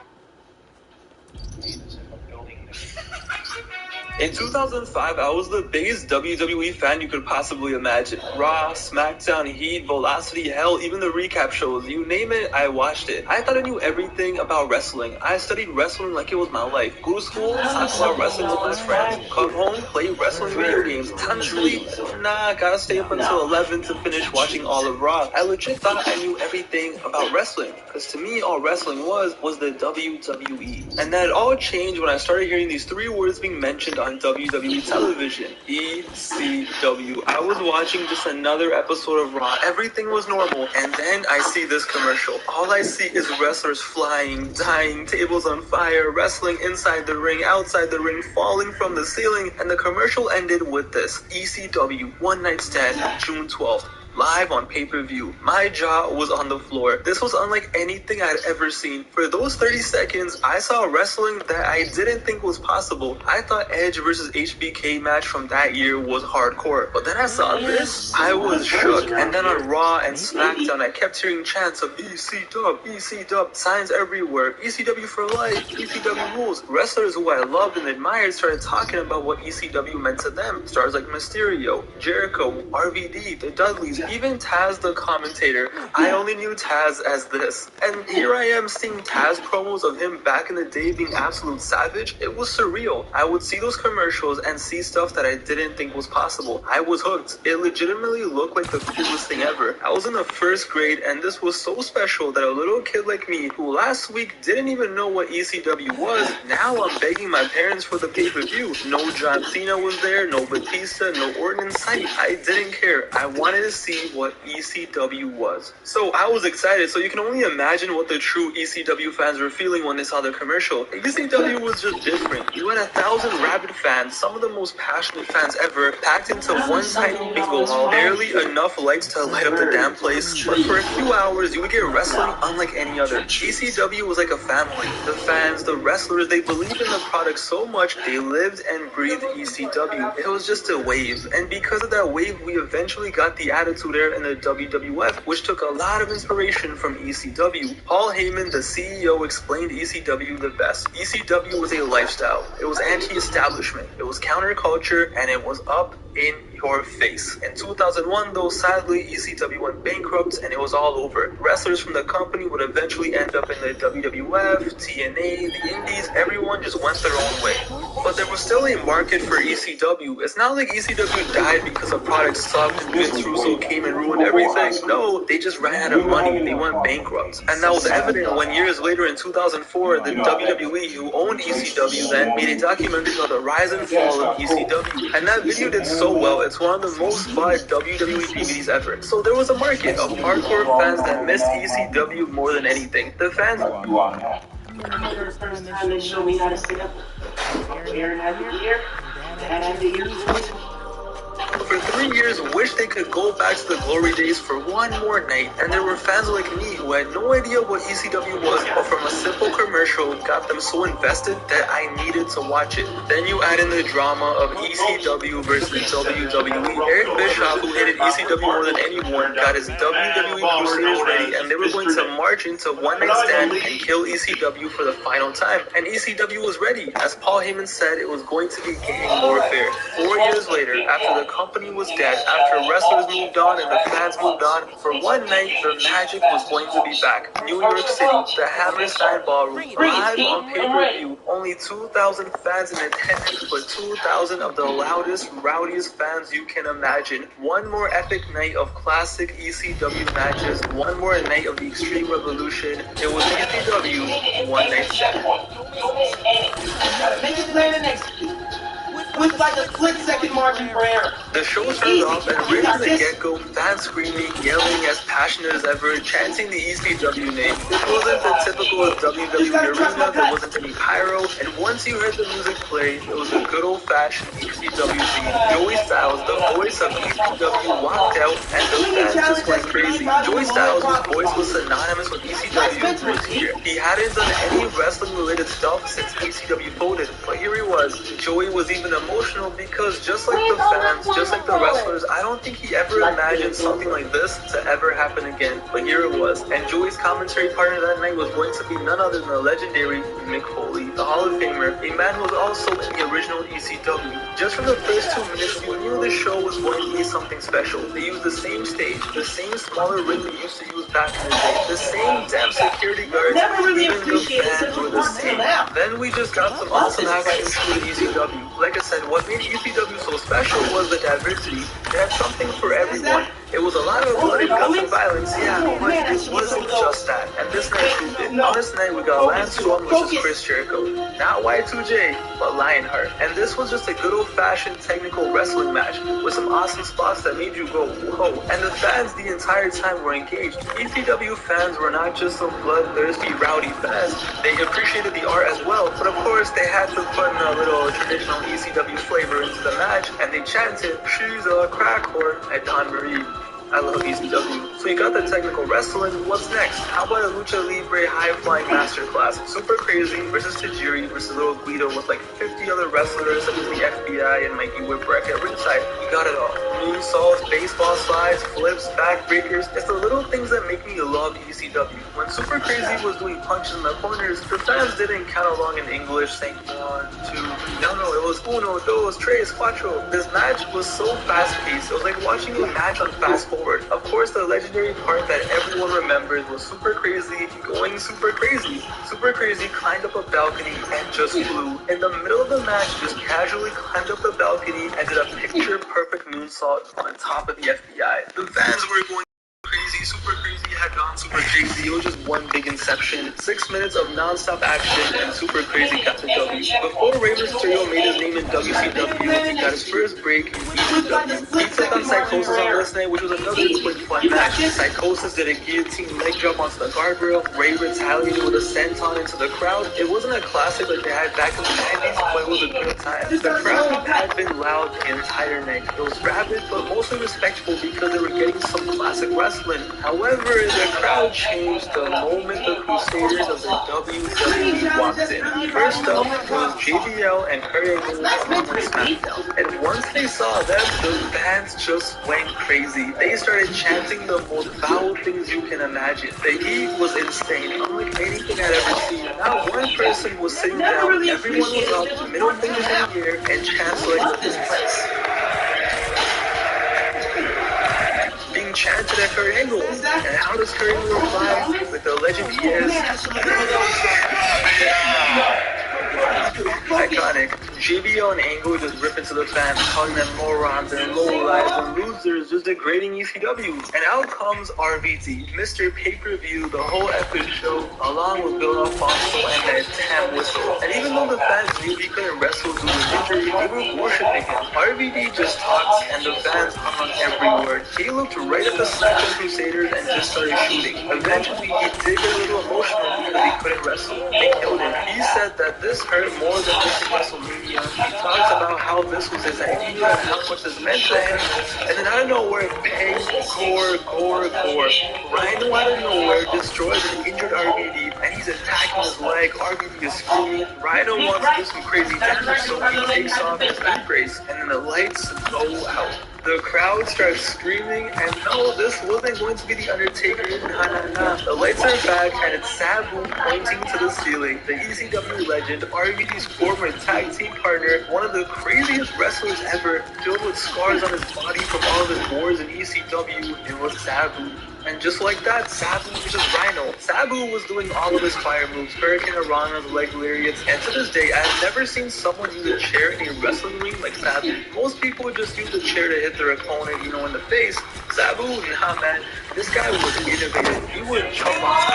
Speaker 1: In 2005, I was the biggest WWE fan you could possibly imagine. Raw, SmackDown, Heat, Velocity, hell, even the recap shows. You name it, I watched it. I thought I knew everything about wrestling. I studied wrestling like it was my life. Go to school, talk about wrestling with my friends. Come home, play wrestling video games. Time to sleep? Nah, gotta stay up until 11 to finish watching all of Raw. I legit thought I knew everything about wrestling. Because to me, all wrestling was the WWE. And that all changed when I started hearing these three words being mentioned on WWE television. ECW. I was watching just another episode of Raw. Everything was normal. And then I see this commercial. All I see is wrestlers flying, dying, tables on fire, wrestling inside the ring, outside the ring, falling from the ceiling. And the commercial ended with this. ECW, One Night Stand, June 12th. Live on pay-per-view. My jaw was on the floor. This was unlike anything I'd ever seen. For those 30 seconds, I saw wrestling that I didn't think was possible. I thought Edge versus HBK match from that year was hardcore. But then I saw this, I was shook. And then on Raw and SmackDown, I kept hearing chants of ECW, signs everywhere, ECW for life, ECW rules. Wrestlers who I loved and admired started talking about what ECW meant to them. Stars like Mysterio, Jericho, RVD, the Dudleys, even Taz the commentator. I only knew Taz as this. And here I am seeing Taz promos of him back in the day being absolute savage. It was surreal. I would see those commercials and see stuff that I didn't think was possible. I was hooked. It legitimately looked like the coolest thing ever. I was in the first grade and this was so special that a little kid like me, who last week didn't even know what ECW was, now I'm begging my parents for the pay-per-view. No John Cena was there, no Batista, no Orton in sight. I didn't care. I wanted to see what ECW was. So I was excited, so you can only imagine what the true ECW fans were feeling when they saw the commercial. ECW was just different. You had 1,000 rabid fans, some of the most passionate fans ever, packed into one tiny bingo hall, barely enough lights to light up the damn place, but for a few hours you would get wrestling unlike any other. ECW was like a family. The fans, the wrestlers, they believed in the product so much, they lived and breathed ECW. It was just a wave, and because of that wave, we eventually got the Attitude Era in the WWF, which took a lot of inspiration from ECW. Paul Heyman, the CEO, explained ECW the best. ECW was a lifestyle. It was anti-establishment. It was counterculture, and it was up in your face. In 2001, though, sadly, ECW went bankrupt and it was all over. Wrestlers from the company would eventually end up in the WWF, TNA, the Indies. Everyone just went their own way. But there was still a market for ECW. It's not like ECW died because the product sucked and Vince Russo came and ruined everything. No, they just ran out of money. They went bankrupt. And that was evident when years later in 2004, the WWE, who owned ECW then, made a documentary on the rise and fall of ECW. And that video did so well. It's one of the most bought WWE DVDs ever. So there was a market of hardcore fans that missed ECW more than anything. The fans...
Speaker 4: First time they showed me how to set up a year and a half year.
Speaker 1: For 3 years, wished they could go back to the glory days for one more night, and there were fans like me who had no idea what ECW was, but from a simple commercial got them so invested that I needed to watch it. Then you add in the drama of ECW versus WWE. Eric Bischoff, who hated ECW more than anyone, got his WWE Crusaders ready, and they were going to march into One Night Stand and kill ECW for the final time. And ECW was ready. As Paul Heyman said, it was going to be gang warfare. 4 years later, after the company was dead, after wrestlers moved on and the fans moved on, for one night the magic was going to be back. New York City, the Hammerstein Ballroom, live on pay-per-view. Only 2,000 fans in attendance, but 2,000 of the loudest, rowdiest fans you can imagine. One more epic night of classic ECW matches, one more night of the Extreme Revolution. It was ECW One Night Stand.
Speaker 4: Make it play the next. with like a split-second margin for error.
Speaker 1: The show started off and right from the get-go, fans screaming, yelling, as passionate as ever, chanting the ECW name. This wasn't the typical WWE arena, there wasn't any pyro, and once you heard the music play, it was a good old-fashioned ECW theme. Joey Styles, the voice of ECW, walked out, and the fans just went crazy. Joey Styles, whose voice was synonymous with ECW, was here. He hadn't done any wrestling-related stuff since ECW folded, but here he was. Joey was even emotional because just like the fans, just like the wrestlers, I don't think he ever imagined something like this to ever happen again. But here it was. And Joey's commentary partner that night was going to be none other than the legendary Mick Foley, the Hall of Famer, a man who was also in the original ECW. Just from the first 2 minutes, you knew the show was going to be something special. They used the same stage, the same smaller ring they used to use back in the day, the same damn security guards, even the fans were the same. Then we just got some awesome action through the ECW. Like I said, what made ECW so special was the diversity. They had something for everyone. It was a lot of blood and guts and violence, yeah, but it wasn't just that. And this night proved it. On this night, we got Lance Storm versus Chris Jericho. Not Y2J, but Lionheart. And this was just a good old-fashioned technical wrestling match with some awesome spots that made you go, whoa. And the fans the entire time were engaged. ECW fans were not just some bloodthirsty, rowdy fans. They appreciated the art as well, but of course, they had to put in a little traditional ECW flavor into the match, and they chanted, "She's a crack whore" at Don Marie. I love ECW. So you got the technical wrestling, what's next? How about a Lucha Libre high-flying masterclass? Super Crazy versus Tajiri versus Little Guido with like 50 other wrestlers such as the FBI and Mikey Whipwreck at ringside. You got it all. Moonsaults, baseball slides, flips, backbreakers. It's the little things that make me love ECW. When Super Crazy was doing punches in the corners, the fans didn't count along in English saying 1, 2, no, it was uno, dos, tres, cuatro. This match was so fast-paced. It was like watching a match on fast forward. Of course, the legendary part that everyone remembers was Super Crazy going super crazy. Super Crazy climbed up a balcony and just flew. In the middle of the match, just casually climbed up the balcony and did a picture-perfect moonsault on top of the FBI. The fans were going crazy, Super Crazy had gone super crazy. It was just one big inception. 6 minutes of non-stop action and Super Crazy got the W. Before Rey Mysterio made his name in WCW, he got his first break in ECW. He took on Psychosis on this night, which was another quick fun match. Psychosis did a guillotine leg drop onto the guardrail. Rey retaliated with a senton into the crowd. It wasn't a classic like they had back in the 90s, but it was a good time. The crowd had been loud the entire night. It was rabid, but mostly respectful because they were getting some classic wrestling. However, the crowd changed the moment the Crusaders of the WWE walked in. First up was JBL and Kurt Angle on SmackDown. And once they saw them, the fans just went crazy. They started chanting the most foul things you can imagine. The heat was insane, unlike anything I'd ever seen. Not one person was sitting down. Everyone was up, middle fingers in the air, and chants like this place. Chanted at Kurt Angle. And how does Kurt Angle reply? With the legend he is. Iconic. JBL and Angle just rip into the fans, calling them morons and lowlives and losers, just degrading ECW. And out comes RVD, Mr. Pay-Per-View, the whole epic show, along with Bill Alfonso and that damn whistle. And even though the fans knew he couldn't wrestle due to injury, they were worshiping him. RVD just talks, and the fans hung on every word. He looked right at the SmackDown Crusaders and just started shooting. Eventually, he did get a little emotional because he couldn't wrestle. They killed him. He said that this hurt more than missing WrestleMania. He talks about how this was his idea and how much this meant to him. And then out of nowhere, bang, gore. Rhino out of nowhere destroys an injured RVD, and he's attacking his leg. RVD is screaming. Rhino wants to do some crazy damage, so he takes off his leg brace, and then the lights go out. The crowd starts screaming, and no, this wasn't going to be The Undertaker. Nah. The lights are back, and it's Sabu pointing to the ceiling. The ECW legend, RVD's former tag team partner, one of the craziest wrestlers ever, filled with scars on his body from all of his wars in ECW. It was Sabu. And just like that, Sabu was just Rhino. Sabu was doing all of his fire moves, Hurricane Rana, the leg lariats, and to this day, I've never seen someone use a chair in a wrestling ring like Sabu. Most people would just use the chair to hit their opponent, in the face. Sabu, nah man, this guy was innovative. He would jump off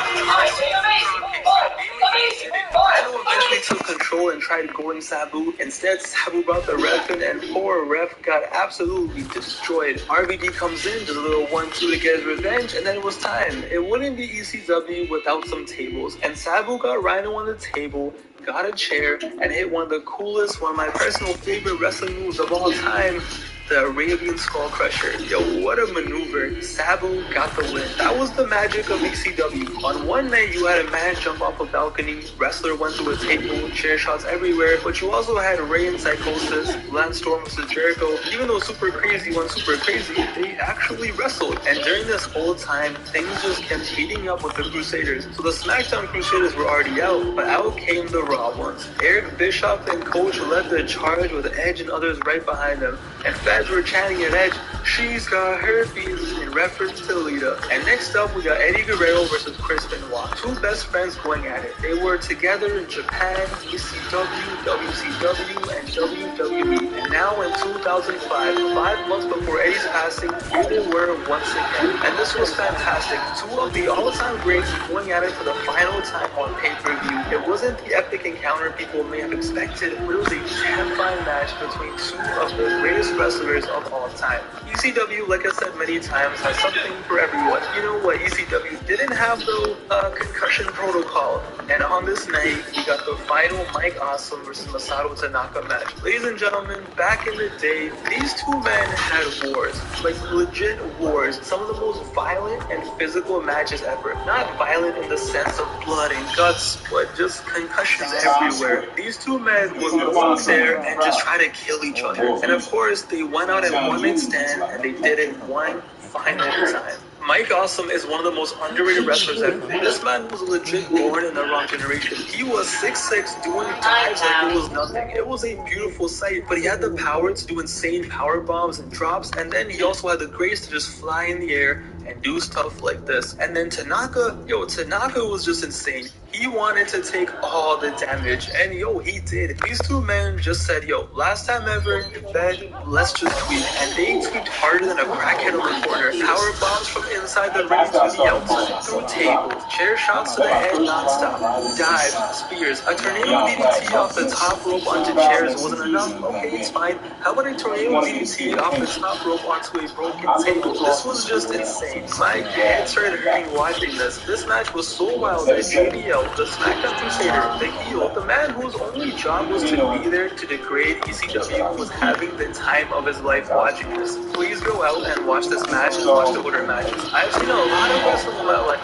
Speaker 1: Rhino eventually took control and tried going Sabu. Instead, Sabu brought the ref in, and poor ref got absolutely destroyed. RVD comes in, does a little 1-2 to get his revenge, and then it was time. It wouldn't be ECW without some tables, and Sabu got Rhino on the table, got a chair, and hit one of the coolest, one of my personal favorite wrestling moves of all time, the Arabian Skull Crusher. Yo, what a maneuver. Sabu got the win. That was the magic of ECW. On one night, you had a man jump off a balcony, wrestler went through a table, chair shots everywhere, but you also had Ray in Psychosis, Lance Storm vs. Jericho. Even though Super Crazy went super crazy, they actually wrestled. And during this whole time, things just kept heating up with the Crusaders. So the SmackDown Crusaders were already out, but out came the Raw ones. Eric Bischoff and Coach led the charge with Edge and others right behind them. And fans were chanting at Edge, "She's got herpes," in reference to Lita. And next up, we got Eddie Guerrero versus Chris Benoit. Two best friends going at it. They were together in Japan, ECW, WCW, and WWE. And now in 2005, 5 months before Eddie's passing, here they were once again. And this was fantastic. Two of the all-time greats going at it for the final time on pay-per-view. It wasn't the epic encounter people may have expected, but it was a damn-fine match between two of the greatest wrestlers of all time. ECW, like I said many times, has something for everyone. You know what ECW didn't have, though? Concussion protocol. And on this night, we got the final Mike Awesome versus Masato Tanaka match. Ladies and gentlemen, back in the day, these two men had wars. Like, legit wars. Some of the most violent and physical matches ever. Not violent in the sense of blood and guts, but just concussions everywhere. These two men would go out there and just try to kill each other. And of course, they went out in one-night stand, and they did it one final time. Mike Awesome is one of the most underrated wrestlers ever. This man was legit born in the wrong generation. He was 6'6", doing dives like it was nothing. It was a beautiful sight, but he had the power to do insane power bombs and drops, and then he also had the grace to just fly in the air and do stuff like this. And then Tanaka was just insane. He wanted to take all the damage, and he did. These two men just said, last time ever, in bed, let's just tweak. And they tweaked harder than a crackhead on the corner. Power bombs from inside the ring to the outside, through tables, chair shots to the head non-stop, dives, spears. A tornado DDT off the top rope onto chairs wasn't enough. Okay, it's fine. How about a tornado DDT off the top rope onto a broken table? This was just insane. My head started hurting watching this. This match was so wild that JBL, the SmackDown Crusader, the heel, the man whose only job was to be there to degrade ECW, was having the time of his life watching this. Please go out and watch this match and watch the order matches. I've seen a lot of wrestling in my life.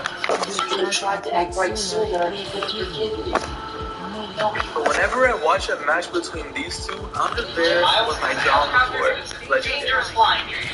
Speaker 4: Tried to act right sooner, he could forgive me.
Speaker 1: But whenever I watch a match between these two, I'm just there with my jaw on the floor. Legendary.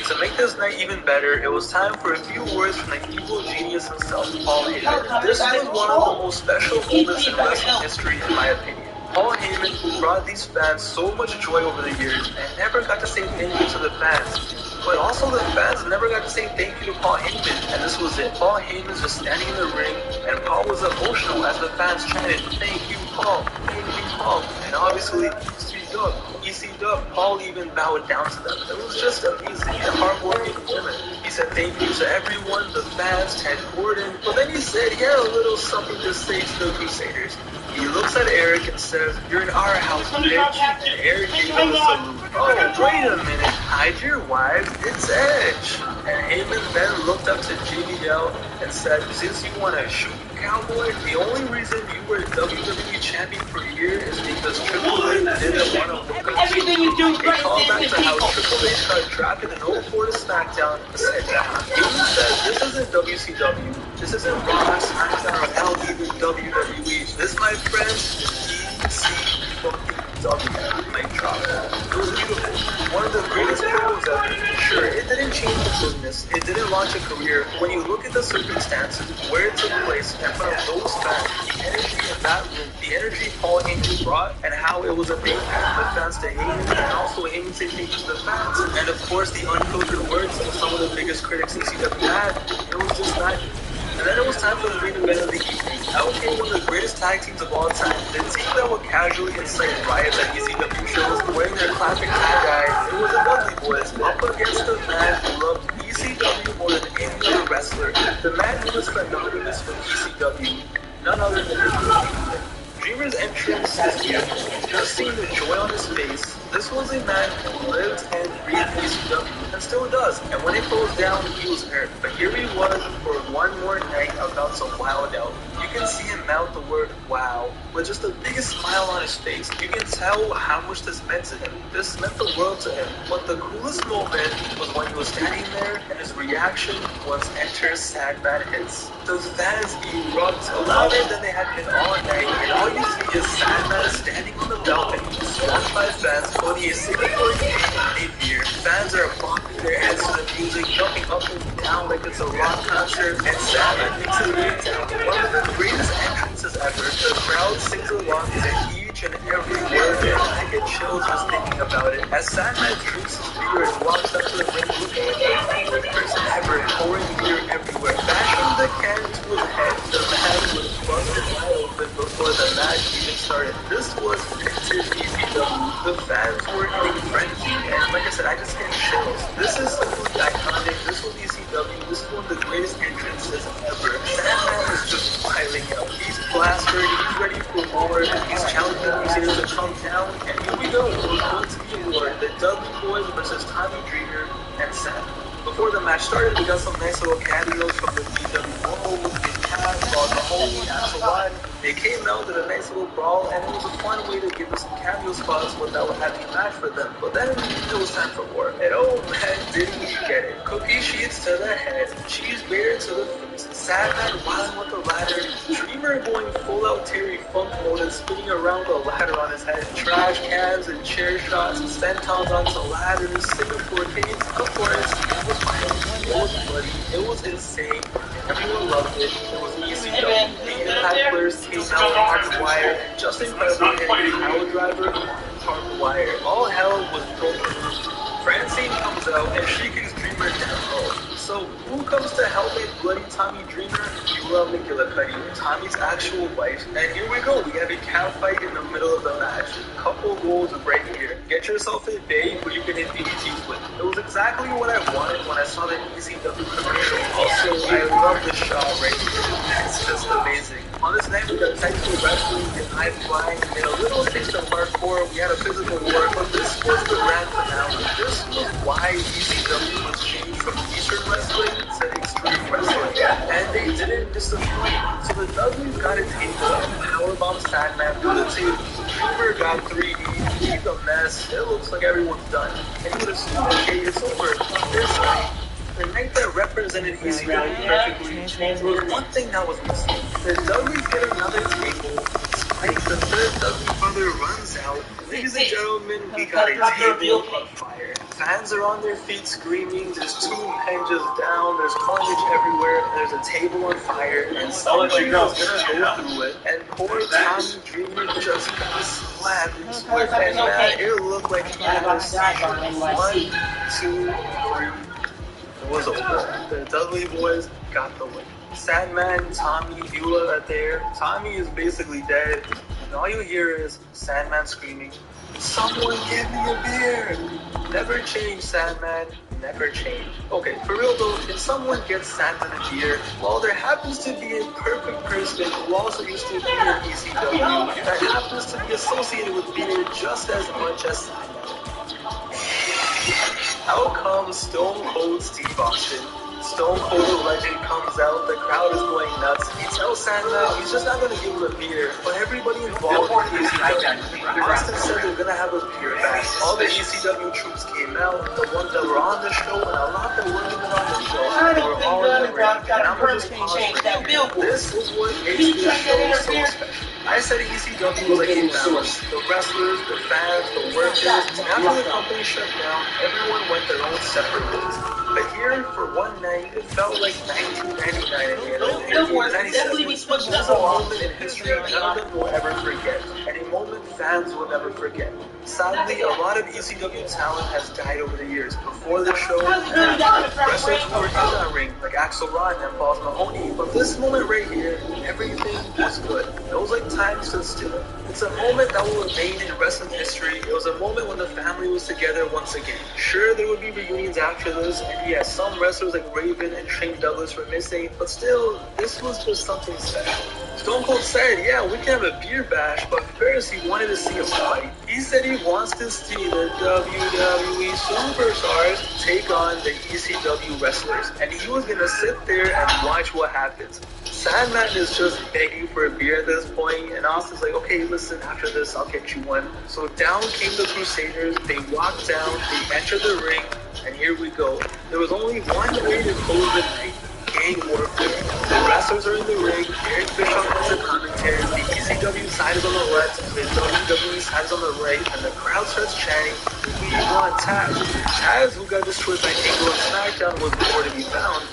Speaker 1: To make this night even better, it was time for a few words from the evil genius himself, Paul Heyman. This was one of the most special moments in wrestling history, in my opinion. Paul Heyman, who brought these fans so much joy over the years, and never got to say thank you to the fans. But also the fans never got to say thank you to Paul Heyman, and this was it. Paul Heyman's just standing in the ring, and Paul was emotional as the fans chanted, "Thank you, Paul, thank you, Paul." And obviously, ECW, Paul even bowed down to them. It was just amazing, a heartwarming moment. He said thank you to everyone, the fans, Ted Gordon, but then he said he had a little something to say to the Crusaders. He looks at Eric and says, "You're in our house, bitch." And Eric gave him a salute. Oh, wait a minute, hide your wives, it's Edge. And Heyman then looked up to JBL and said, "Since you want to shoot, cowboy, the only reason you were WWE champion for a year is because Triple H didn't want to book up you." It called back to how Triple H got drafted in 04 to SmackDown and said that. Heyman said, "This isn't WCW, this isn't Raw, SmackDown, or hell, even WWE. This, my friends, is ECW." Mic drop. It was beautiful. One of the greatest promos ever. Sure, it didn't change the business, it didn't launch a career. When you look at the circumstances, where it took place, in front of those fans, the energy in that room, the energy Paul Heyman brought, and how it was a big fan of the fans to Heyman, and also Heyman saying thank you to the fans. And of course, the unfiltered words of some of the biggest critics ECW had, it was just magic. And then it was time for the main event of the evening. Out came one of the greatest tag teams of all time. The team that would casually incite riots at ECW shows, wearing their classic tie-dye. It was the Dudley Boys up against the man who loved ECW more than any other wrestler. The man who was synonymous with ECW. None other than his seeing the joy on his face, this was a man who lived and breathed ECW, and still does. And when it goes down, he was hurt. But here he was for one more night about to wild out. You can see him mouth the word wow with just the biggest smile on his face. You can tell how much this meant to him. This meant the world to him. But the coolest moment was when he was standing there and his reaction was enter Sandman hits. The fans erupt louder than they had been all night, and all you see is Sandman standing on the balcony, surrounded by fans, holding a Singapore game beer. Fans are bopping their heads to the music, jumping up and down like it's a rock concert, and Sandman makes it way down. One of the greatest entrances ever. The crowd sings along to each and every word, and I get chills just thinking about it. As Sandman drinks his beer and walks up to the ring looking like the coolest person ever, pouring beer everywhere, bashing the can to his head. The man was busted wide open before the match even started. This was vintage ECW. The fans were in a frenzy, and like I said, I just get chills. This is simply iconic. This was ECW. This is one of the greatest entrances ever. Sandman is just piling out. He's plastered. He's ready for more. He's challenging the Crusaders to come down, and here we go. It was going to be a war. The Dudley Boys versus Tommy Dreamer and Sandman. Before the match started, we got some nice little cameos from the DW World, Bob Mahoney, Axel. They came out, did a nice little brawl, and it was a fun way to give us some cameo spots without having a match for them. But then it was time for war. And oh man, did we get it. Cookie sheets to the head, cheese grater to the feet, Sandman wilding with the ladder, Dreamer going full out Terry Funk mode and spinning around the ladder on his head, trash cans and chair shots, sentons onto ladders, Singapore canes, of course. It was violent, it was bloody, it was insane. Everyone loved it. It was ECW. The Impact players came out on wire, and just incredible hit the power driver on wire. All hell was broken loose. Francine comes out and she kicks Dreamer down low. So who comes to help a bloody Tommy Dreamer? Yula McGillicuddy, Tommy's actual wife. And here we go. We have a cat fight in the middle of the match. Couple rules right here. Get yourself a bay who you can hit DDTs with. It was exactly what I wanted when I saw the ECW commercial. Also, I love the shot right here. It's just amazing. On this night, we got technical wrestling and high flying. We had a little taste of hardcore. We had a physical war, but this was the grand finale. This was why ECW was changed from Eastern wrestling to extreme wrestling, and they didn't disappoint. So the Dudleys got a table and powerbomb Sandman through the table. Dreamer got 3D, he's a mess. It looks like everyone's done. And you would assume, okay, it's over. This night, the night that represented ECW perfectly, there was one thing that was missing. The Dudleys get another table. Spike, the third Dudley brother, runs out. Ladies and gentlemen, we got a table on fire. Fans are on their feet screaming, there's two hinges down, there's carnage everywhere, there's a table on fire, and somebody was gonna go through it. And poor Tommy Dreamer just got slapped. And man, it looked like he had a seizure. 1, 2, 3. It was over. The Dudley Boys got the win. Sandman, Tommy, Beulah are there. Tommy is basically dead. And all you hear is Sandman screaming, "Someone give me a beer!" Never change, Sandman. Never change. Okay, for real though, if someone gets Sandman a beer, well, there happens to be a perfect person who also used to be in ECW that happens to be associated with beer just as much as Sandman. Out comes Stone Cold Steve Austin. Stone Cold the Legend comes out, the crowd is going nuts. He tells Sandman he's just not going to give him a beer, but everybody involved in ECW, Austin said they're going to have a beer back. All the ECW troops came out, the ones that were on the show, and a lot that weren't even on the show. They were all in the ring, and I'm going to just pause right here. This is what makes this show so special. I said ECW was like a balance. The wrestlers, the fans, the workers, and after the company shut down, everyone went their own separate ways. But here, for one night, it felt like 1999 again, or 1997. This was a moment in history none of them will ever forget, and a moment fans will never forget. Sadly, a lot of ECW talent has died over the years. Before the show, wrestlers who were in that ring, like Axel and Bob Mahoney. But this moment right here, everything was good. It was like time stood still. It's a moment that will remain in wrestling history. It was a moment when the family was together once again. Sure, there would be reunions after this, and yes, some wrestlers like Raven and Shane Douglas were missing, but still, this was just something special. Stone Cold said, yeah, we can have a beer bash, but first he wanted to see a fight. He said he wants to see the WWE Superstars take on the ECW wrestlers, and he was gonna sit there and watch what happens. Sandman is just begging for a beer at this point, and Austin's like, okay, listen, after this, I'll get you one. So down came the Crusaders, they walked down, they entered the ring, and here we go. There was only one way to close the night. Gang warfare. The wrestlers are in the ring, Eric Bischoff has the commentary, the ECW side is on the left, and the WWE side is on the right, and the crowd starts chanting, we want Taz. Taz, who got destroyed by Angle on SmackDown, was nowhere to be found.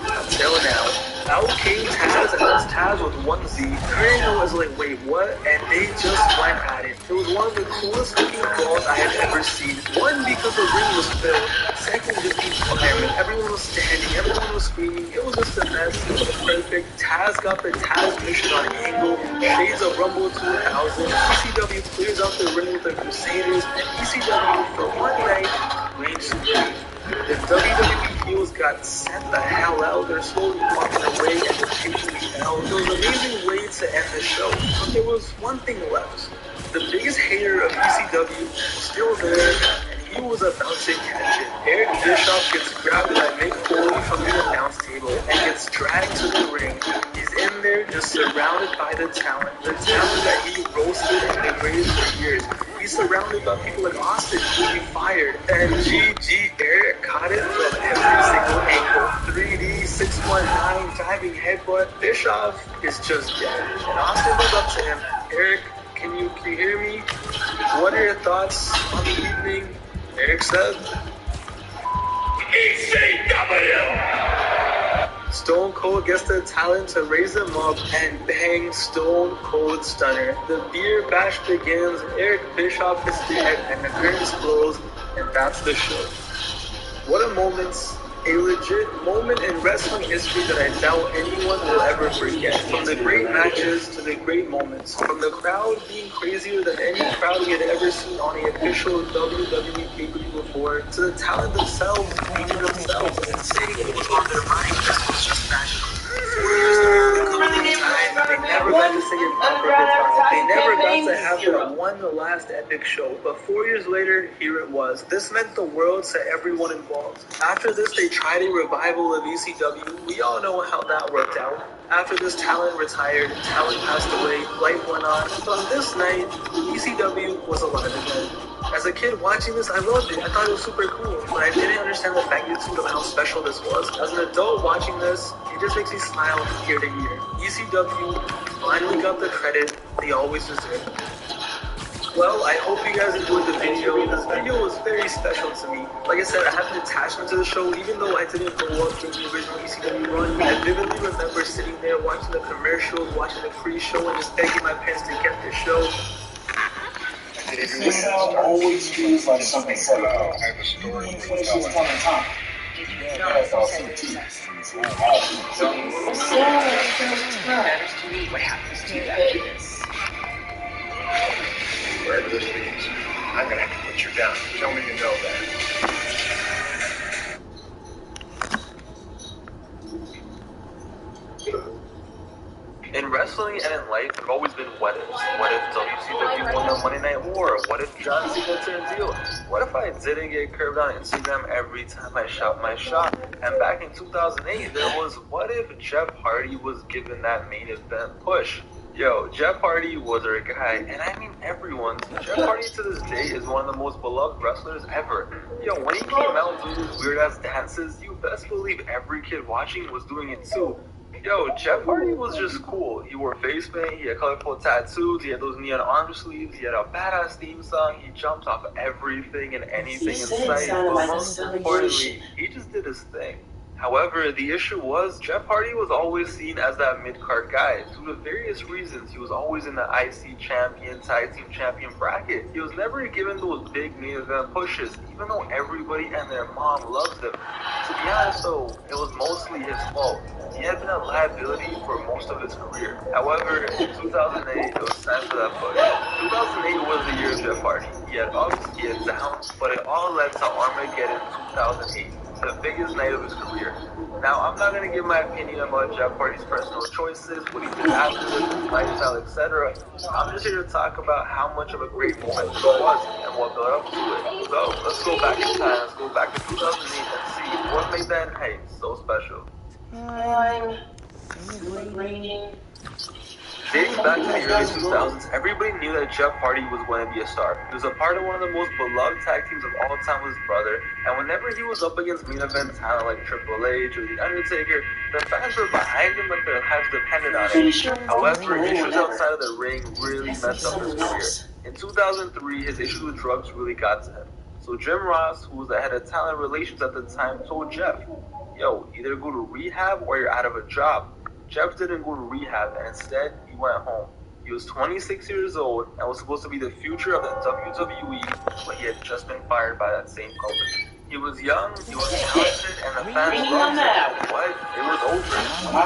Speaker 1: Until now. Out came Taz, and that's Taz with one Z. Angle was like, wait, what? And they just went at it. It was one of the coolest looking balls I had ever seen. One, because the ring was filled. Second, just the environment. Everyone was standing, everyone was screaming. It was just a mess. It was perfect. Taz got the Taz mission on Angle. Shades of Rumble 2000. ECW clears out the ring with the Crusaders, and ECW for one night reigns supreme. The WWE heels got sent the hell out. They're slowly walking away and just taking the L. It was an amazing way to end the show. But there was one thing left. The biggest hater of ECW was still there, and he was about to catch it. Eric Bischoff gets grabbed by Mick Foley from the announce table and gets dragged to the ring. He's in there just surrounded by the talent that he roasted and degraded for years. He's surrounded by people like Austin, who he fired, and GG Eric caught it from every single angle. 3D, 619, diving headbutt. Bischoff is just dead. And Austin goes up to him, Eric, can you hear me? What are your thoughts on the evening? Eric said, ECW! Stone Cold gets the talent to raise him up and bang Stone Cold Stunner. The beer bash begins, Eric Bischoff hits the head and the curtains close, and that's the show. What a moment. A legit moment in wrestling history that I doubt anyone will ever forget. From the great matches to the great moments. From the crowd being crazier than any crowd we had ever seen on an official WWE pay-per-view before, to the talent themselves being themselves and saying what was on their mind. This was just magical. 4 years they never got to say it proper. They never got to have that one last epic show. But 4 years later, here it was. This meant the world to everyone involved. After this, they tried a revival of ECW. We all know how that worked out. After this, talent retired, talent passed away, life went on. But on this night, ECW was alive again. As a kid watching this, I loved it. I thought it was super cool, but I didn't understand the magnitude of how special this was. As an adult watching this, it just makes me smile from year to year. ECW finally got the credit they always deserved. Well, I hope you guys enjoyed the video. This video was very special to me. Like I said, I have an attachment to the show, even though I didn't grow up during the original ECW run. I vividly remember sitting there watching the commercials, watching the pre-show, and just begging my parents to get this show.
Speaker 3: This always feels like something set up.
Speaker 5: I have a story to tell.
Speaker 2: Did you know that matters to me what happens to you after this?
Speaker 5: Wherever this leads, I'm gonna have to put you down. Tell me you know that.
Speaker 1: In wrestling and in life, there have always been what ifs. What if WCW won the Monday Night War? What if John Cena turned heel? What if I didn't get curved on Instagram every time I shot my shot? And back in 2008, there was what if Jeff Hardy was given that main event push? Yo, Jeff Hardy was our guy, and I mean everyone's. Jeff Hardy to this day is one of the most beloved wrestlers ever. Yo, when he came out doing his weird ass dances, you best believe every kid watching was doing it too. Yo, Jeff Hardy was just cool. He wore face paint, he had colorful tattoos, he had those neon arm sleeves, he had a badass theme song, he jumped off everything and anything in sight, but most importantly, he just did his thing. However, the issue was, Jeff Hardy was always seen as that mid-card guy. Due to various reasons, he was always in the IC champion, tag team champion bracket. He was never given those big main event pushes, even though everybody and their mom loves him. To be honest though, it was mostly his fault. He had been a liability for most of his career. However, in 2008, it was Time for that push. 2008 was the year of Jeff Hardy. He had ups, he had downs, but it all led to Armageddon 2008, the biggest night of his career. Now, I'm not going to give my opinion about Jeff Hardy's personal choices, what he did afterwards, his lifestyle, etc. I'm just here to talk about how much of a great moment it was and what built up to it. So, let's go back in time. Let's go back to 2008 and see what made that night so special.
Speaker 4: Time. Celebrating.
Speaker 1: Dating back to the early 2000s, everybody knew that Jeff Hardy was going to be a star. He was a part of one of the most beloved tag teams of all time with his brother, and whenever he was up against main event talent like Triple H or The Undertaker, the fans were behind him like their lives depended on it. However, issues outside of the ring really messed up his career. In 2003, his issues with drugs really got to him. So Jim Ross, who was the head of talent relations at the time, told Jeff, "Yo, either go to rehab or you're out of a job." Jeff didn't go to rehab, and instead, he went home. He was 26 years old and was supposed to be the future of the WWE, but he had just been fired by that same company. He was young, he was talented, and the fans loved him. But it was over.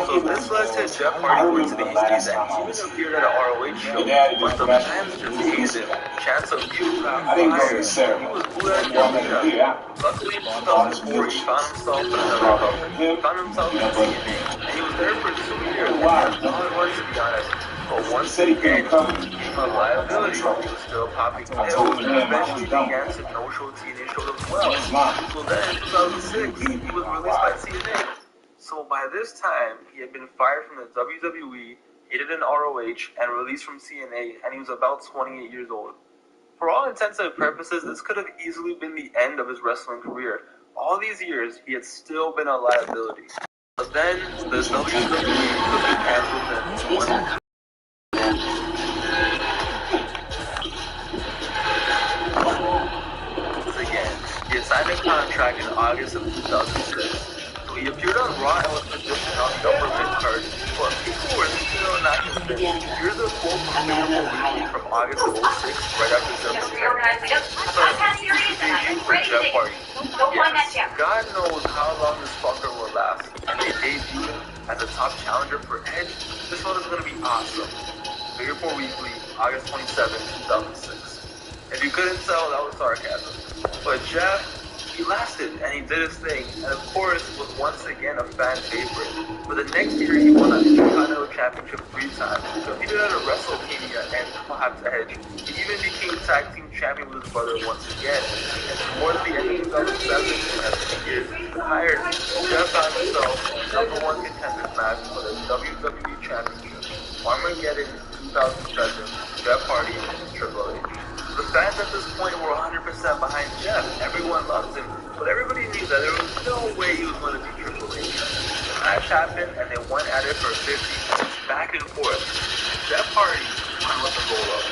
Speaker 1: So this led to Jeff Hardy going to the Indies, and he even appeared at an ROH show, but the fans just hated him. Chance of you got fired. He was booed out of the arena. Luckily, in 2004, he found himself in another company. He found himself in TNA, and he was there for 2 years. And all it was, to be honest. But once again, he became a liability. He was still popping pills, and eventually began to no-show TNA shows as well. So then, in 2006, he was released by TNA. So by this time, he had been fired from the WWE, hated in ROH, and released from TNA, and he was about 28 years old. For all intents and purposes, this could have easily been the end of his wrestling career. All these years, he had still been a liability. But then, the WWE took his hands with him. Again, he had signed a contract in August of 2006. So he appeared on Raw and was positioned on the upper mid-card, but people were still not convinced. Here's a quote from Favorable Weekly from August of 06, right after September 10th. So, this is debut for Jeff Hardy. Yes, God knows how long this fucker will last. And they debuted him as a top challenger for Edge. This one is going to be awesome. Favorable Weekly, August 27, 2006. If you couldn't tell, that was sarcasm. But Jeff, he lasted, and he did his thing, and of course, was once again a fan favorite. For the next year, he won an Intercontinental Championship 3 times, competed at a WrestleMania, and fought Edge. He even became tag team champion with his brother once again. And towards the end of 2007, as the years retired, Jeff found himself in the #1 contenders match for the WWE Championship. Armageddon 2007, Jeff Hardy and Triple H. The fans at this point were 100% behind Jeff. Everyone loved him, but everybody knew that there was no way he was going to be Triple H. The match happened, and they went at it for 50 minutes, back and forth. Jeff Hardy won with the roll-up.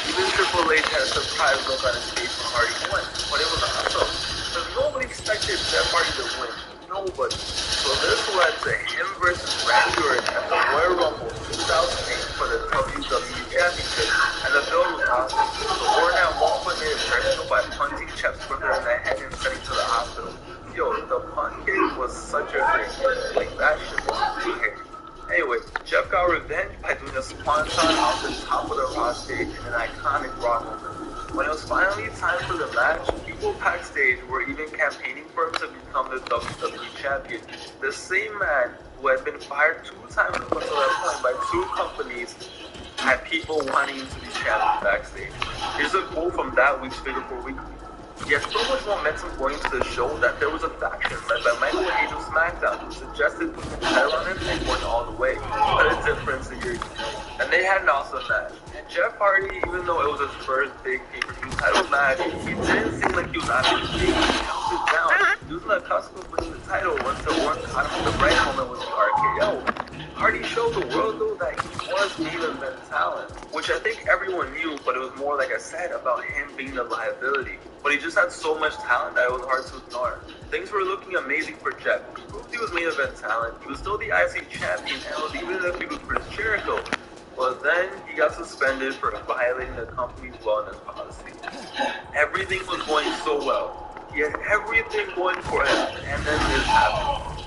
Speaker 1: Even Triple H had a surprise look on his face when Hardy won, but it was awesome, because nobody expected Jeff Hardy to win. Nobody. So this led to him versus Randy Orton at the Royal Rumble 2008 for the WWE Championship, and the build was awesome. So Orton at one point made it personal by punching Chef's brother in the head and sending to the hospital. Yo, the punt kick was such a great hit. Like, that shit was great. Anyway, Jeff got revenge by doing a swanton off the top of the Raw stage in an iconic Raw moment. When it was finally time for the match, people backstage were even campaigning for him to become the WWE Champion. The same man who had been fired 2 times up until that point by 2 companies had people wanting him to be champion backstage. Here's a quote from that week's Favorable Weekly. He had so much momentum going into the show that there was a faction led by Michael Hayes of SmackDown who suggested putting the title on him and going all the way. What a difference a year ago. And they had an awesome match. And Jeff Hardy, even though it was his first big pay-per-view title match, he didn't seem like he was out of his league. He held it down. He was on the cusp of winning the title until Orton caught him at the right moment with the RKO. Hardy showed the world, though, that he was main event talent, which I think everyone knew, but it was more, like I said, about him being a liability. But he just had so much talent that it was hard to ignore. Things were looking amazing for Jeff. He proved he was main event talent. He was still the IC champion, and was even in the feud with Chris Jericho. But then he got suspended for violating the company's wellness policy. Everything was going so well. He had everything going for him, and then this happened.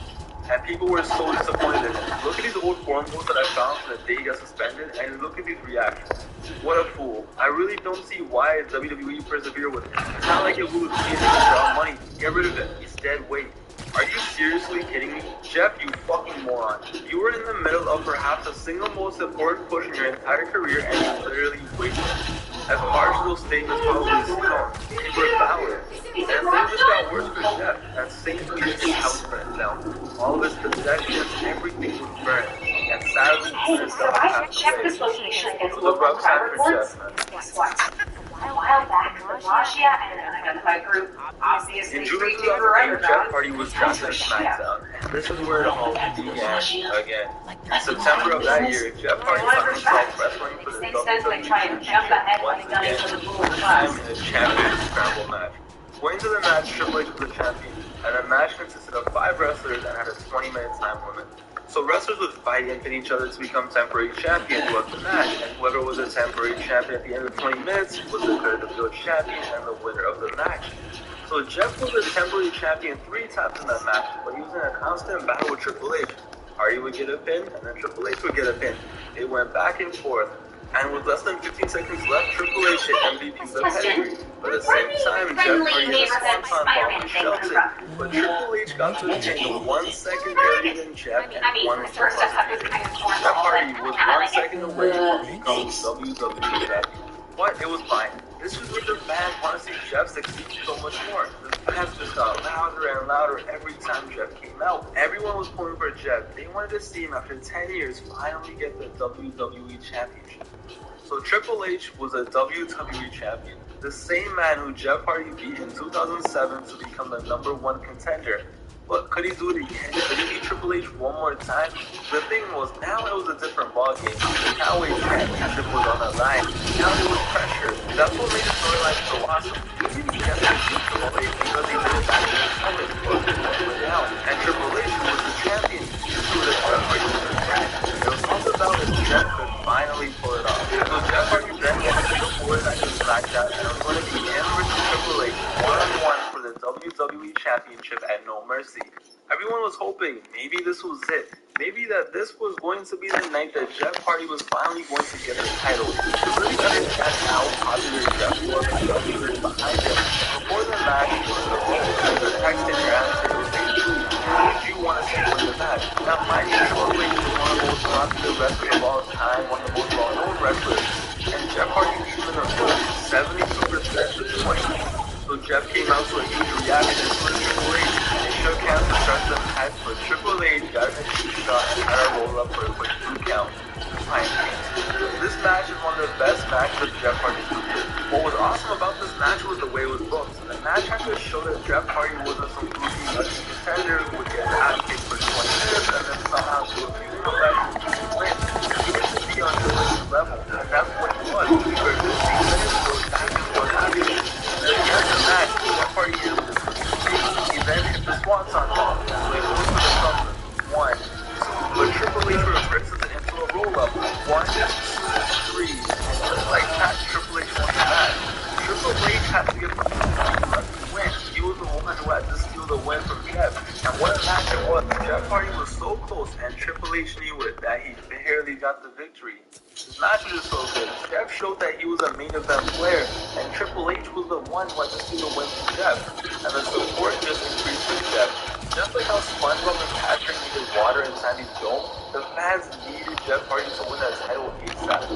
Speaker 1: And people were so disappointed in him. Look at his old forum posts that I found from the day he got suspended, and look at these reactions. What a fool. I really don't see why WWE persevere with him. It's not like it lose anything to draw money. Get rid of him. He's dead weight. Are you seriously kidding me? Jeff, you fucking moron. You were in the middle of perhaps the single most important push in your entire career, and you literally wasted it. As harsh as those statements probably sound, they were valid. And things just got worse for Jeff. That same week his house burned down. All of his possessions, everything was burned. And sadly, his dog passed away. It was a rough time for Jeff, man.
Speaker 2: A while back, the Mafia and an unidentified group obviously
Speaker 1: In June of 2008, Jeff Hardy was drafted in SmackDown, and this is where it all began again. In September of that year, Jeff Hardy found himself wrestling for the WWE Championship once again, this time in a championship scramble match. Going into the match, Triple H was the champion, and the match consisted of 5 wrestlers and had a 20-minute time limit. So wrestlers would fight and pin each other to become temporary champion throughout the match, and whoever was a temporary champion at the end of 20 minutes was declared the field champion and the winner of the match. So Jeff was a temporary champion 3 times in that match, but he was in a constant battle with Triple H. Hardy would get a pin, and then Triple H would get a pin. It went back and forth. And with less than 15 seconds left, Triple H hit MVP the pedigree. But at the same time, Jeff Hardy hit a swanton bomb with Shelton. But Triple H got to attain 1 second earlier than Jeff and 1 second. Jeff Hardy was 1 second away from becoming WWE champion. But it was fine. This was what the fans want to see Jeff succeed so much more. The fans just got louder and louder every time Jeff came out. Everyone was pulling for Jeff. They wanted to see him after 10 years finally get the WWE Championship. So Triple H was a WWE champion, the same man who Jeff Hardy beat in 2007 to become the #1 contender. But could he do it again? Could he beat Triple H one more time? The thing was, now it was a different ballgame. The Cowboy Championship was on the line. Now there was pressure. That's what made the storyline so awesome. He didn't get to beat Triple H because he did it back in his stomach, but it went down. And Triple H was the champion. This was a Jeff Hardy was a threat. It was all about if Jeff could finally pull it off. So Jeff Hardy then went to the 4-second SmackDown, and it was going to be him versus Triple H one-on-one for the WWE Championship at No Mercy. Everyone was hoping maybe this was it. Maybe that this was going to be the night that Jeff Hardy was finally going to get the title. To really understand how popular Jeff was and the leaders behind him, before the match, the text in your answer was basically, who did you want to see win the match? Now, mind you, Triple H was one of the most popular wrestlers of all time, one of the most well-known wrestlers, and Jeff Hardy beat him in a vote 72% to 20. So Jeff came out to a huge reaction for Triple H, and they shook hands to start the match, but Triple H got a huge shot and had a roll up for a quick 2 count. This match is one of the best matches of Jeff Hardy's career. What was awesome about this match was the way it was booked. The match had to show that Jeff Hardy wasn't some goofy contender who would get ass kicked for 20 minutes and then somehow do a few comebacks and win. He needed to be on the level, and that's what he was. For 15 minutes, those matches were happening. Then he had the match, Jeff Hardy hit him with the he then hit the swanton bomb, so he moved for the thumbs. 1, 2, but Triple H reverses it into a roll-up. 1, 2, 3, and just like that, Triple H won the match. Triple H had to get the win. He was the one who had to steal the win from Jeff. And what a match it was. Jeff Hardy was so close, and Triple H knew it, that he barely got the victory. This match was just so good. Jeff showed that he was a main event player, and Triple H was the one who had to steal the win from Jeff. And the support just increased for Jeff. Just like how SpongeBob and Patrick needed water in Sandy's dome, the fans needed Jeff Hardy to win that title ASAP.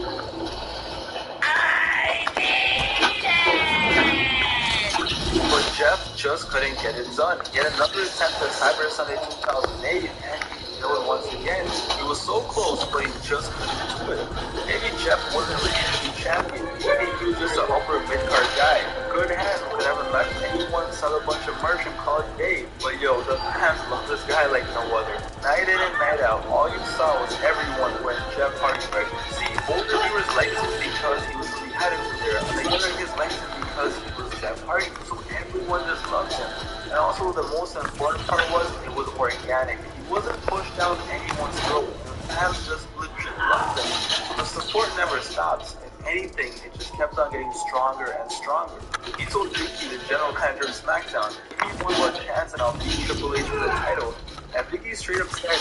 Speaker 1: But Jeff just couldn't get it done. He had another attempt at Cyber Sunday 2008, and he failed it once again. He was so close, but he just couldn't do it. Maybe Jeff wasn't really a true champion. Maybe he was just an upper mid-card guy. Good hands, could have matched anyone, sell a bunch of merch and call it day. But yo, the fans love this guy like no other. Night in and night out, all you saw was everyone wearing Jeff Hardy merch. See, older viewers liked him because he was really had it there, and the younger kids liked him because he was Jeff Hardy. So everyone just loved him. And also the most important part was it was organic. He wasn't pushed down anyone's throat. The fans just legit loved him. The support never stops. If anything, it just kept on getting stronger and stronger. He told Vicky, the general manager of SmackDown, give me one more chance and I'll beat Triple H for the title. And Vicky straight up said,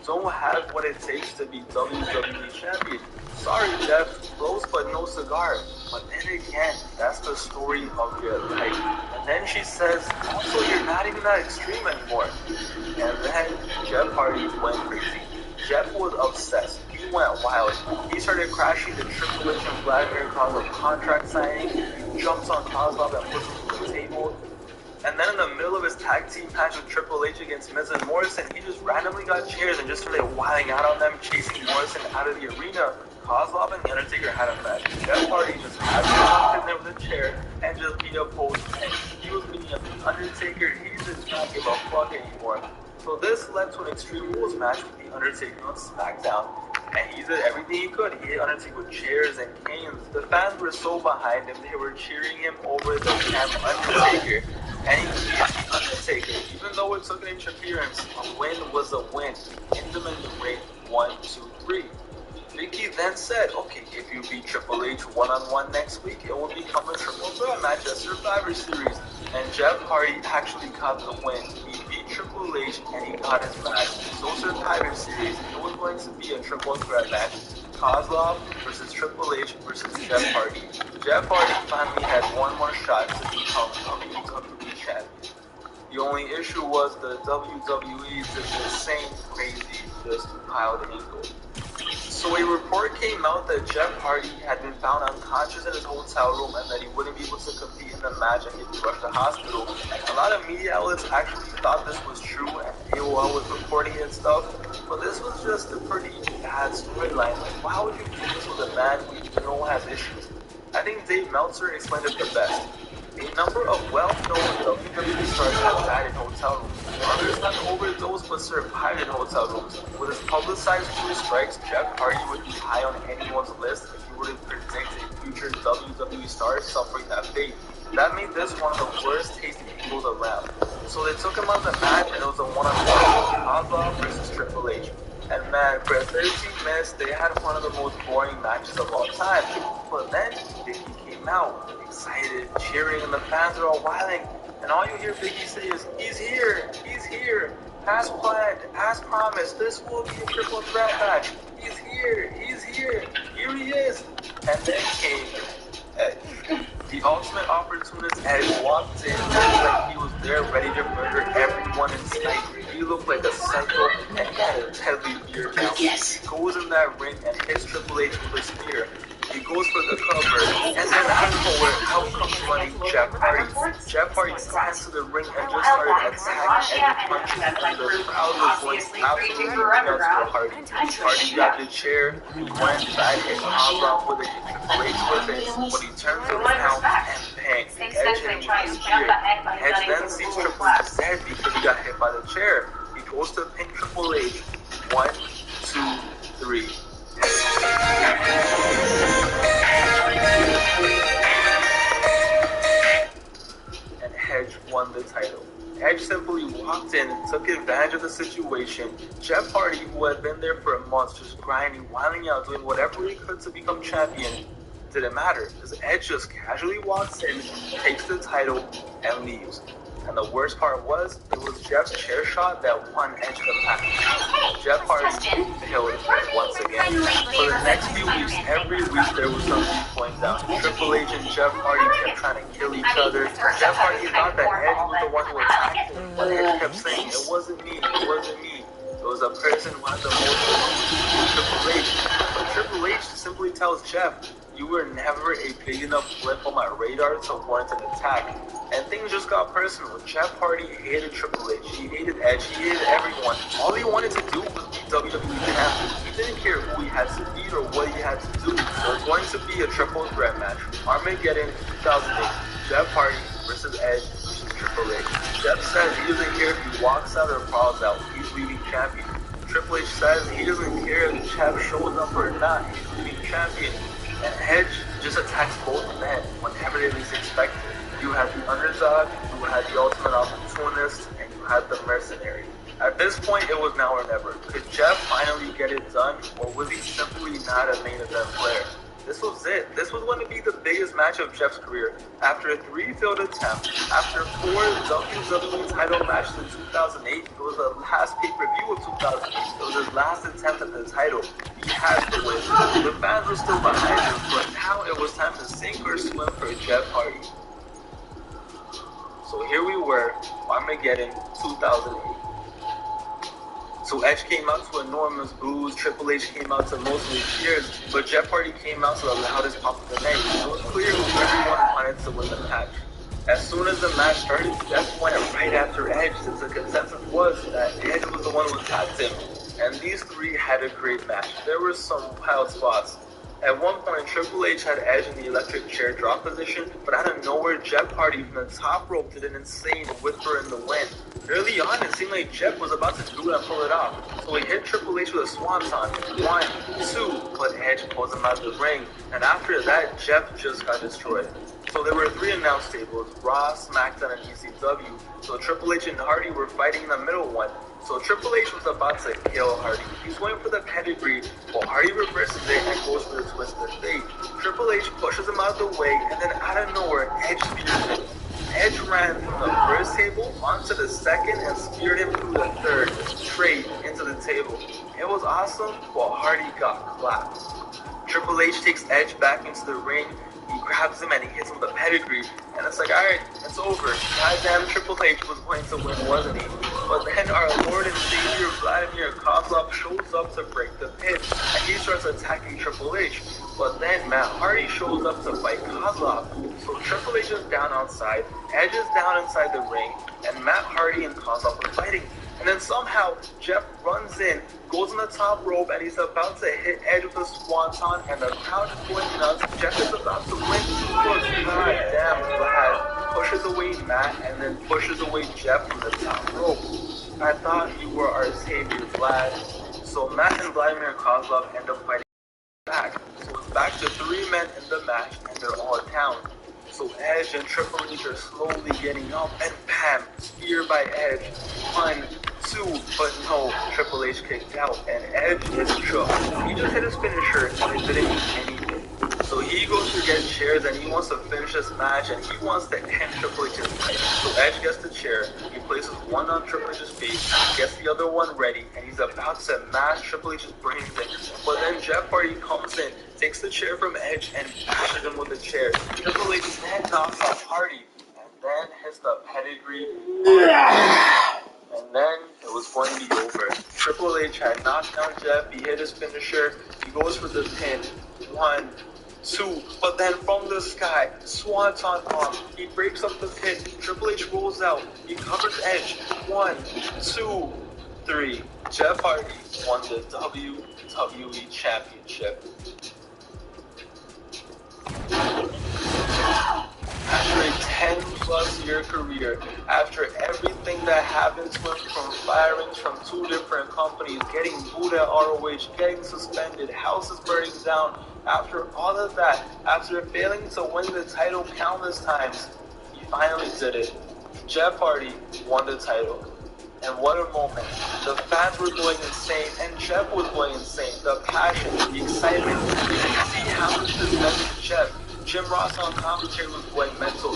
Speaker 1: don't have what it takes to be WWE champion. Sorry, Jeff, close but no cigar. But then again, that's the story of your life. And then she says, also, you're not even that extreme anymore. And then Jeff Hardy went crazy. Jeff was obsessed. He went wild. He started crashing the Triple H and Vladimir Kozlov contract signing. He jumps on Kozlov and puts him through the table. And then in the middle of his tag team match with Triple H against Miz and Morrison, he just randomly got chairs and just started wilding out on them, chasing Morrison out of the arena. Kozlov and The Undertaker had a match. Jeff Hardy just had him there with a chair and just beat up both men. He was beating up The Undertaker. He just not give a fuck anymore. So this led to an Extreme Rules match with The Undertaker on SmackDown. And he did everything he could. He hit Undertaker with chairs and canes. The fans were so behind him, they were cheering him over the champ Undertaker. And he beat The Undertaker. Even though it took an interference, a win was a win. In the ring, 1, 2, 3. Vicky then said, okay, if you beat Triple H one-on-one next week, it will become a triple threat match at Survivor Series. And Jeff Hardy actually got the win. He beat Triple H and he got his match. So Survivor Series, it was going to be a triple threat match. Kozlov versus Triple H versus Jeff Hardy. Jeff Hardy finally had one more shot to become WWE champion. The only issue was the WWE did the same crazy, just piled angle. So a report came out that Jeff Hardy had been found unconscious in his hotel room and that he wouldn't be able to compete in the match and he'd be rushed to hospital. A lot of media outlets actually thought this was true and AOL was reporting it and stuff, but this was just a pretty bad storyline. Like, why would you do this with a man who you know has issues? I think Dave Meltzer explained it the best. A number of well-known WWE stars have died in hotel rooms. Others not overdosed but survived in hotel rooms. With his publicized 2 strikes, Jeff Hardy would be high on anyone's list if he were to predict a future WWE star suffering that fate. That made this one of the worst tasting angles around. So they took him on the match and it was a one-on-one Kozlov versus Triple H. And man, for 13 minutes, they had one of the most boring matches of all time. But then, Vicky came out, excited, cheering, and the fans are all wilding. And all you hear Vicky say is, he's here, as planned, as promised, this will be a triple threat match. He's here he is. And then came Edge. The ultimate opportunist Edge walked in like he was there ready to murder everyone in sight. He looked like a psycho and had a deadly beard now. He goes in that ring and hits Triple H with a spear. He goes for the cover, and then out of nowhere, out comes running Jeff Hardy. Jeff Hardy ran to the ring and just started attacking and punching, and the crowd was going absolutely nuts for Hardy. Hardy grabbed the chair, he went back and Kozlov with a Triple H with it, but he turns around and bang, Edge hit him with a spear. Edge then sees Triple H dead because he got hit by the chair. He goes to pin Triple H. 1, 2, 3. And Edge won the title. Edge simply walked in, took advantage of the situation. Jeff Hardy, who had been there for a month, just grinding, wilding out, doing whatever he could to become champion, didn't matter, because Edge just casually walks in, takes the title, and leaves. And the worst part was, it was Jeff's chair shot that won Edge the match. Jeff Hardy failed once again. For the next few weeks, every week there was something going down. Triple H and Jeff Hardy kept trying to kill each other. Jeff Hardy thought that Edge was the one who attacked him, but Edge kept saying, it wasn't me. It was a person who had the most Triple H. But Triple H simply tells Jeff, you were never a big enough blip on my radar to warrant an attack. And things just got personal. Jeff Hardy hated Triple H, he hated Edge, he hated everyone. All he wanted to do was be WWE champion. He didn't care who he had to beat or what he had to do. So it's going to be a triple threat match. Armageddon 2008. Jeff Hardy versus Edge versus Triple H. Jeff says he doesn't care if he walks out or crawls out. He's leaving champion. Triple H says he doesn't care if Jeff shows up or not. He's leaving champion. And Edge just attacks both men whenever they least expect it. You had the underdog, you had the ultimate opportunist, and you had the mercenary. At this point, it was now or never. Could Jeff finally get it done, or was he simply not a main event player? This was it. This was going to be the biggest match of Jeff's career. After 3 failed attempts, after 4 WWE title matches in 2008, it was the last pay-per-view of 2008. It was his last attempt at the title. He had to win. The fans were still behind him, but now it was time to sink or swim for Jeff Hardy. So here we were, Armageddon 2008. So Edge came out to enormous boos, Triple H came out to mostly cheers, but Jeff Hardy came out to the loudest pop of the night. It was clear everyone wanted to win the match. As soon as the match started, Jeff went right after Edge, since the consensus was that Edge was the one who attacked him. And these three had a great match. There were some wild spots. At one point, Triple H had Edge in the electric chair drop position, but out of nowhere, Jeff Hardy from the top rope did an insane whipper in the wind. Early on, it seemed like Jeff was about to do it and pull it off, so he hit Triple H with a swanton. 1, 2, but Edge pulls him out of the ring, and after that, Jeff just got destroyed. So there were 3 announce tables, Raw, SmackDown, and ECW, so Triple H and Hardy were fighting in the middle one. So Triple H was about to kill Hardy. He's going for the pedigree, while Hardy reverses it and goes for the twisted fate. Triple H pushes him out of the way, and then out of nowhere, Edge spears him. Edge ran from the first table onto the second and speared him through the third, straight into the table. It was awesome, while Hardy got clapped. Triple H takes Edge back into the ring. He grabs him and he hits him with a pedigree, and it's like, alright, it's over. Goddamn, Triple H was going to win, wasn't he? But then our Lord and Savior Vladimir Kozlov shows up to break the pin, and he starts attacking Triple H. But then Matt Hardy shows up to fight Kozlov. So Triple H is down outside, Edge is down inside the ring, and Matt Hardy and Kozlov are fighting. And then somehow, Jeff runs in, goes on the top rope, and he's about to hit Edge with a swanton, and the crowd is going nuts. Jeff is about to win. But goddamn, Vlad pushes away Matt, and then pushes away Jeff from the top rope. I thought you were our savior, Vlad. So Matt and Vladimir Kozlov end up fighting back. So it's back to 3 men in the match, and they're all down. So Edge and Triple H are slowly getting up, and bam, spear by Edge. 1, 2, but no, Triple H kicked out, and Edge is shook. He just hit his finisher, and it didn't mean anything. So he goes to get chairs, and he wants to finish this match, and he wants to end Triple H's fight. So Edge gets the chair, he places one on Triple H's face, gets the other one ready, and he's about to mash Triple H's brains in. But then Jeff Hardy comes in, takes the chair from Edge, and bashes him with the chair. Triple H then knocks off Hardy, and then hits the pedigree. And then it was going to be over. Triple H had knocked down Jeff, he hit his finisher, he goes for the pin. 1, 2, but then from the sky, swanton arm, he breaks up the pin, Triple H rolls out, he covers Edge. 1, 2, 3. Jeff Hardy won the WWE Championship. After a 10+ year career, after everything that happened to him, from firings from 2 different companies, getting booed at ROH, getting suspended, houses burning down, after all of that, after failing to win the title countless times, he finally did it. Jeff Hardy won the title. And what a moment. The fans were going insane, and Jeff was going insane. The passion, the excitement, you can see how much this meant to Jeff. Jim Ross on commentary was going mental.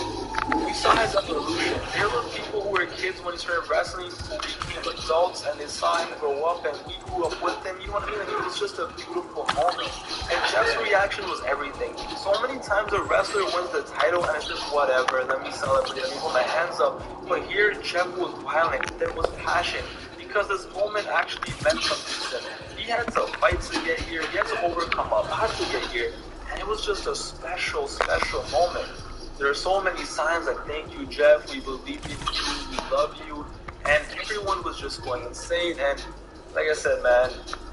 Speaker 1: We saw his evolution. There were people who were kids when he started wrestling who became adults, and they saw him grow up, and we grew up with him. You know what I mean? It was just a beautiful moment. And Jeff's reaction was everything. So many times a wrestler wins the title, and it's just whatever. Let me celebrate. Let me put my hands up. But here, Jeff was violent. There was passion. Because this moment actually meant something to him. He had to fight to get here. He had to overcome a lot to get here. And it was just a special, special moment. There are so many signs like, thank you, Jeff, we believe in you, we love you. And everyone was just going insane. And like I said, man,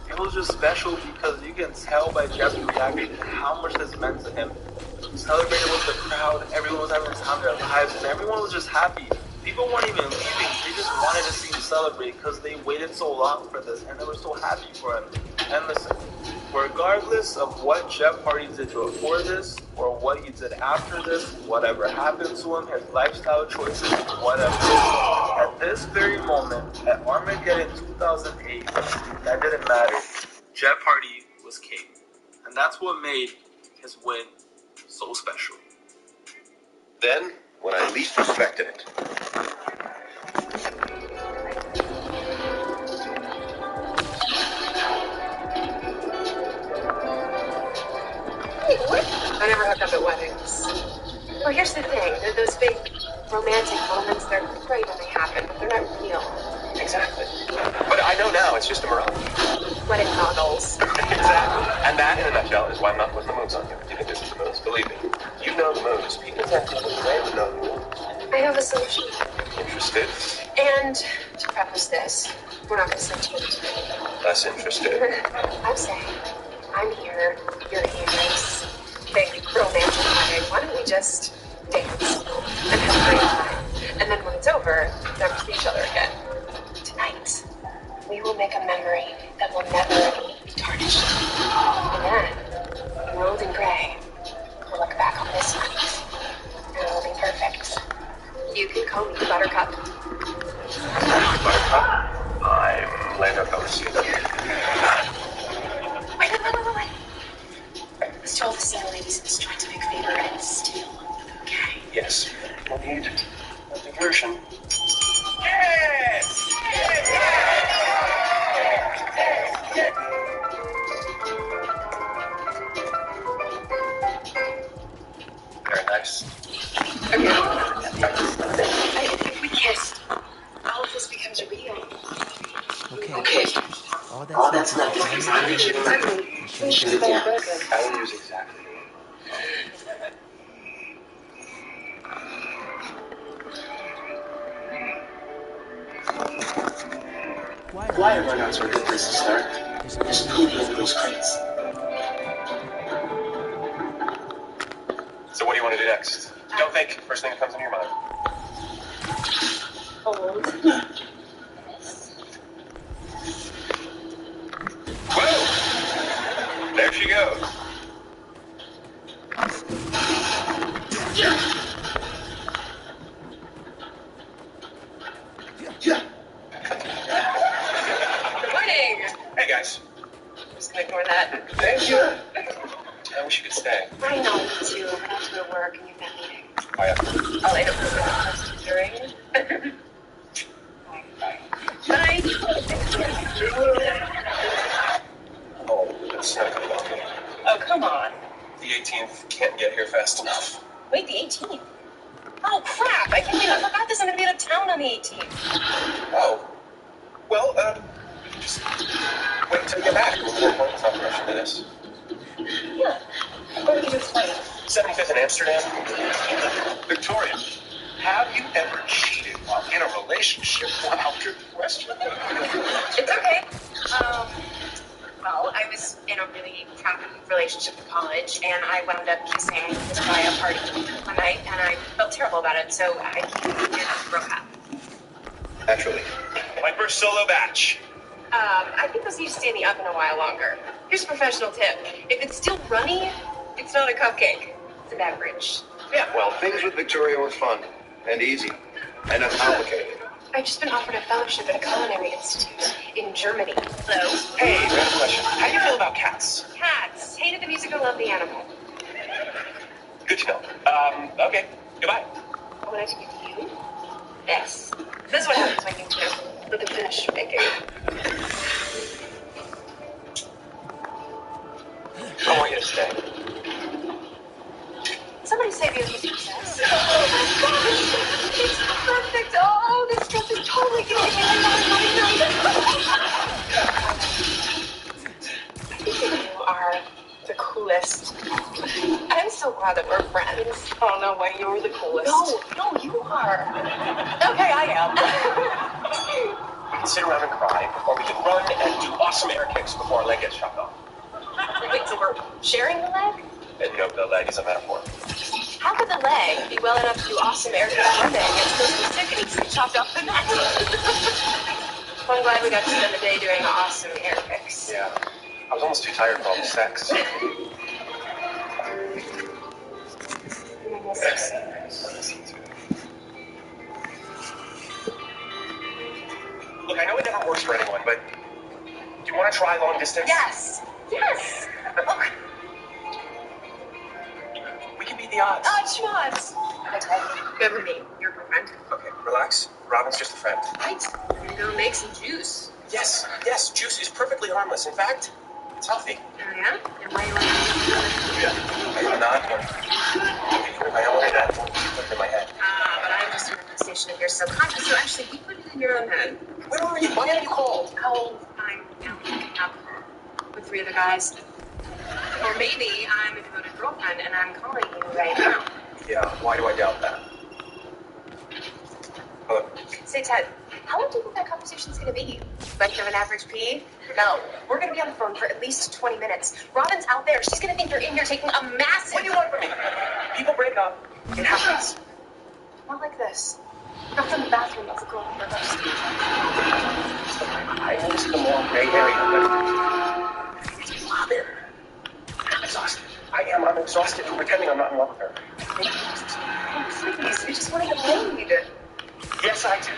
Speaker 1: it was just special because you can tell by Jeff's reaction how much this meant to him. He celebrated with the crowd, everyone was having time in their lives, and everyone was just happy. People weren't even leaving, they just wanted to see him celebrate because they waited so long for this, and they were so happy for him. And listen, regardless of what Jeff Hardy did before this, or what he did after this, whatever happened to him, his lifestyle choices, whatever, at this very moment, at Armageddon 2008, that didn't matter. Jeff Hardy was king. And that's what made his win so special.
Speaker 5: Then, when I least expected it.
Speaker 7: Wait, what? I never hooked up at weddings. Well, here's the thing. Those big romantic moments, they're great when they happen, but they're not real.
Speaker 5: Exactly. But I know now it's just a mirage.
Speaker 7: Wedding goggles.
Speaker 5: Exactly. And that, in a nutshell, is why I'm not putting the moves on you. You can do the moves. Believe me. You know the moves. People tend to believe they would know the moves.
Speaker 7: I have a solution.
Speaker 5: Interested?
Speaker 7: And to preface this, we're not going to send you tonight.
Speaker 5: Less interested.
Speaker 7: I'm saying, I'm here, you're here, it's big romantic wedding. Why don't we just dance and have a great time? And then when it's over, never see each other again. Tonight, we will make a memory that will never be tarnished. And then, robed in gray, we'll look back on this night, and it'll be perfect. You can call me Buttercup.
Speaker 5: Buttercup? I'm Lando Calrissian.
Speaker 7: Wait. Let's do all the single ladies in this joint a big favor and steal the bouquet.
Speaker 5: Yes. We'll need a diversion.
Speaker 6: Yes!
Speaker 5: Very nice.
Speaker 7: If we kissed, all of this becomes real.
Speaker 4: Okay. All that's left is examination. Shoot it down.
Speaker 5: I will use exactly.
Speaker 3: Wire runouts are a good place to start. There's plenty of those crates.
Speaker 5: So what do you want to do next? Don't think. First thing that comes into your mind.
Speaker 7: Old.
Speaker 5: Whoa! There she goes.
Speaker 7: Good morning.
Speaker 5: Hey guys.
Speaker 7: Just gonna ignore that.
Speaker 5: Thank you. I wish you could stay.
Speaker 7: I know you too. I have to go to work and you've got meeting.
Speaker 5: Oh yeah.
Speaker 7: I'll later put the during. Bye.
Speaker 5: Oh, that's not good about me.
Speaker 7: Oh, come on.
Speaker 5: The 18th can't get here fast enough.
Speaker 7: Wait, the 18th? Oh, crap. I can't believe I forgot this. I'm gonna be out of town on the 18th.
Speaker 5: Oh. Well, just wait until you get back. There's no point in not rushing to this.
Speaker 7: Yeah. What did you explain?
Speaker 5: 75th in Amsterdam.
Speaker 6: Victoria, have you ever cheated while in a relationship? Wow, good question.
Speaker 7: It's okay. Well, I was in a really crappy relationship in college, and I wound up kissing this guy at a party one night, and I felt terrible about it, so I broke up.
Speaker 5: Naturally.
Speaker 6: My first solo batch.
Speaker 7: I think those need to stay in the oven a while longer. Here's a professional tip. If it's still runny, it's not a cupcake. It's a beverage.
Speaker 5: Yeah, well, things with Victoria were fun and easy and uncomplicated.
Speaker 7: I've just been offered a fellowship at a culinary institute in Germany. Hello?
Speaker 6: Hey, I have a question. How do you feel about cats?
Speaker 7: Cats. Hated the musical, love the animal.
Speaker 6: Good to know. Okay. Goodbye.
Speaker 7: What I to give you? This. This is what happens when you two let them finish baking.
Speaker 5: I want you to stay.
Speaker 7: Somebody say beauty success. Oh my gosh! It's perfect! Oh, this dress is totally going to be I think you are the coolest. I'm so glad that we're friends. Oh, no way, you're the coolest. No, you are. Okay, I am.
Speaker 5: We can sit around and cry, or we can run and do awesome air kicks before our leg gets chopped off.
Speaker 7: Wait, so we're sharing the leg?
Speaker 5: And no, the leg is a metaphor.
Speaker 7: How could the leg be well enough to do awesome air kicks one day and get supposed to be sick and he's chopped off the next? Well, I'm glad we got to spend the day doing awesome air kicks.
Speaker 5: Yeah. I was almost too tired for all the sex. Look, I know it never works for anyone, but do you want to try long distance?
Speaker 7: Yes! Yes! Look.
Speaker 6: beat the odds.
Speaker 7: Schmutz! Hi, Ted. Remember me, your girlfriend.
Speaker 6: Okay, relax. Robin's just a friend.
Speaker 7: Right? We're gonna go make some juice.
Speaker 6: Yes, juice is perfectly harmless. In fact, it's healthy.
Speaker 7: Oh, yeah? And why do you want to do
Speaker 6: Yeah, I am not one. I am one that won't put it in my head.
Speaker 7: but I'm just a manifestation of your subconscious, so actually you put it in your own head.
Speaker 6: Where are you? Why haven't you called?
Speaker 7: Oh, I'm up with 3 other guys. Or maybe I'm a devoted girlfriend and I'm calling you right now.
Speaker 6: Yeah, why do I doubt that? Hello?
Speaker 7: Say, Ted, how long do you think that conversation's gonna be? Like of an average pee? No, we're gonna be on the phone for at least 20 minutes. Robin's out there. She's gonna think you're in here taking a massive...
Speaker 6: What do you want from me? People break up. It happens.
Speaker 7: Not like this. Not from the bathroom of the girl we're about to speak.
Speaker 6: I know this is the more gray area, but it's Robin. I'm exhausted. I'm exhausted from pretending I'm not in love with her.
Speaker 7: Oh, please, you just want to get laid.
Speaker 6: Yes, I do.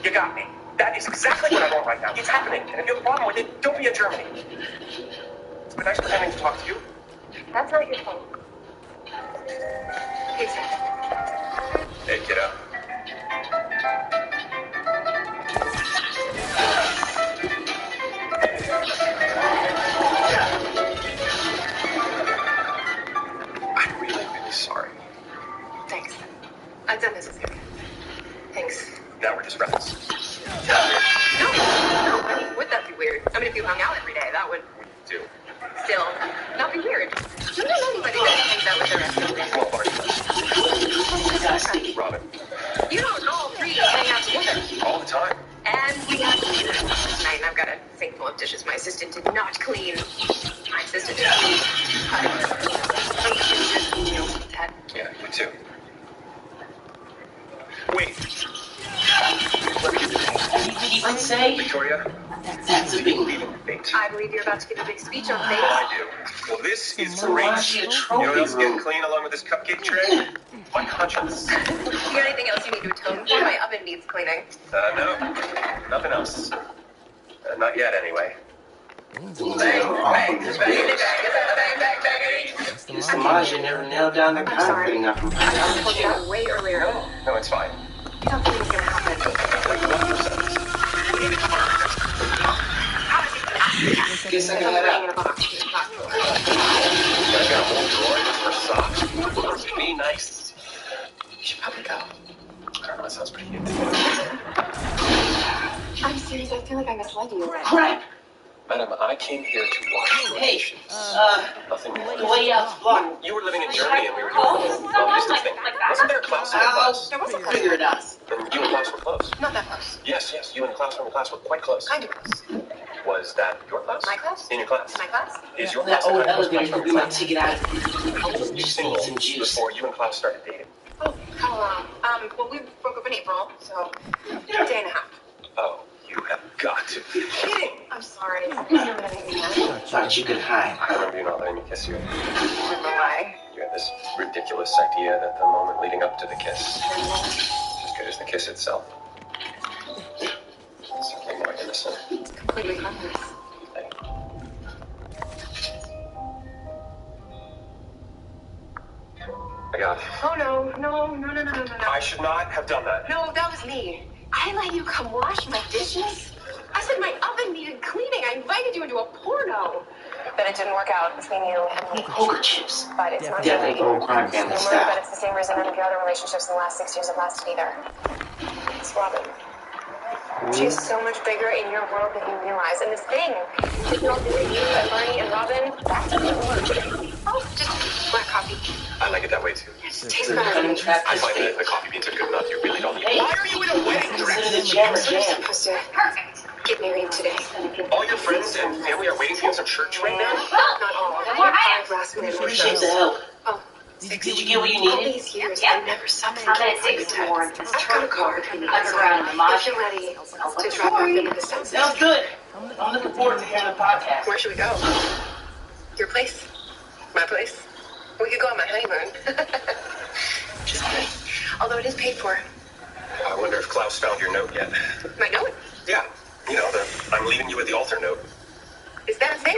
Speaker 6: You got me. That is exactly what I want right now. It's happening. And if you have a problem with it, don't be in Germany. It's been nice pretending to talk to you.
Speaker 7: That's not your fault. Hey, Ted.
Speaker 6: Hey, kiddo. I'm really, really sorry.
Speaker 7: Thanks. I've done this with you. Thanks.
Speaker 6: Now we're just friends.
Speaker 7: No, I mean, would that be weird? I mean, if you hung out every day, that would
Speaker 6: Do.
Speaker 7: still not be weird. You don't know anybody that hangs out with their ex-girlfriend.
Speaker 6: Well, Barney does. Robin.
Speaker 7: You don't all 3 hang out together.
Speaker 6: All the time.
Speaker 7: And we have to do that tonight, and I've got a sink full of dishes my assistant did not clean. My assistant did clean. Ted.
Speaker 6: Yeah, you too. Wait. Let me get this.
Speaker 4: What did you even say?
Speaker 6: Victoria?
Speaker 4: That's a big
Speaker 6: Leaving fate.
Speaker 7: I believe you're about to give a big speech on fate.
Speaker 6: Well, I do. Well, this is
Speaker 4: So why
Speaker 6: great.
Speaker 4: don't you
Speaker 6: You know
Speaker 4: trophy
Speaker 6: what else is getting
Speaker 4: room?
Speaker 6: clean along with this cupcake tray? My conscience.
Speaker 7: You got anything else you need to atone for? My oven needs cleaning.
Speaker 6: No. Nothing else. Not yet, anyway.
Speaker 4: Samaj never nailed down the
Speaker 7: I'm sorry.
Speaker 4: concrete enough.
Speaker 7: I told you that way earlier.
Speaker 6: No, it's fine.
Speaker 7: You don't think it was going to happen.
Speaker 6: Like 1%.
Speaker 4: Guess I
Speaker 7: I'm
Speaker 4: can head
Speaker 7: laying in
Speaker 4: out.
Speaker 7: a box.
Speaker 6: I got a whole drawer just for socks. Be nice.
Speaker 7: You should probably go.
Speaker 6: I don't know, that sounds pretty good.
Speaker 7: I'm serious. I feel like I misled you.
Speaker 4: Crap!
Speaker 6: Madam, I came here to watch your
Speaker 4: Hey,
Speaker 6: relations. Nothing more.
Speaker 4: way out the block.
Speaker 6: You were living in Germany and we were doing this long distance thing. Wasn't there Klaus in your class?
Speaker 7: There was a
Speaker 4: Figure it out.
Speaker 6: And you and Klaus were close.
Speaker 7: Not that close.
Speaker 6: Yes, you and Klaus from your class were quite close.
Speaker 7: Kind of close.
Speaker 6: Was that your class?
Speaker 7: My class?
Speaker 6: In your class?
Speaker 7: My class?
Speaker 6: Is your
Speaker 4: That
Speaker 6: class
Speaker 4: old
Speaker 6: the kind of
Speaker 4: elevator
Speaker 6: class
Speaker 4: will be my ticket out of here.
Speaker 6: You
Speaker 4: Just
Speaker 6: single
Speaker 4: need some juice.
Speaker 6: before you and Klaus started dating?
Speaker 7: Oh, how long? Well, we broke up in April, so a day and a half.
Speaker 6: Oh, you have got to be kidding.
Speaker 7: I'm sorry. You never let me know.
Speaker 4: Thought you could hide.
Speaker 6: I remember you not letting me kiss you.
Speaker 7: Remember why?
Speaker 6: You had this ridiculous idea that the moment leading up to the kiss is as good as the kiss itself. It's simply more innocent.
Speaker 7: It's completely harmless.
Speaker 6: I got it.
Speaker 7: Oh, no.
Speaker 6: I should not have done that.
Speaker 7: No, that was me. I let you come wash my dishes. I said my oven needed cleaning. I invited you into a porno. But it didn't work out between you and me.
Speaker 4: Poker chips.
Speaker 7: But it's not
Speaker 4: Definitely old crime family
Speaker 7: but
Speaker 4: style.
Speaker 7: it's the same reason none of your other relationships in the last 6 years have lasted either. It's Robin. She's so much bigger in your world than you realize. And this thing, that you're all doing, you and Barney and Robin, that's a good one. Oh, just black coffee.
Speaker 6: I like it that way too.
Speaker 7: It just tastes
Speaker 4: The
Speaker 7: better.
Speaker 4: cunning trap
Speaker 6: I
Speaker 4: is
Speaker 6: find that
Speaker 4: fake.
Speaker 6: if the coffee beans are good enough, you really don't need
Speaker 4: Hey.
Speaker 6: Why are you in a wedding
Speaker 4: Consider
Speaker 6: dress?
Speaker 4: the jammer
Speaker 7: So you're
Speaker 4: jam.
Speaker 7: supposed to get married today.
Speaker 6: All your friends and family are waiting for you in some church right now?
Speaker 7: Not all. I have 5 last minute
Speaker 4: Appreciate the help.
Speaker 7: Oh,
Speaker 4: Did you get what you
Speaker 7: all
Speaker 4: needed?
Speaker 7: these years, I never summoned
Speaker 2: How many
Speaker 7: you.
Speaker 2: things do you want?
Speaker 7: I've got a car.
Speaker 2: Underground,
Speaker 7: If you're ready to drive off into the sunset,
Speaker 4: Sounds good. I'm looking forward to hearing the podcast.
Speaker 7: where should we go? Your place? My place? We could go on my honeymoon. Just kidding. Although it is paid for.
Speaker 6: I wonder if Klaus found your note yet.
Speaker 7: My note?
Speaker 6: Yeah, you know, the I'm leaving you at the altar note.
Speaker 7: Is that a thing?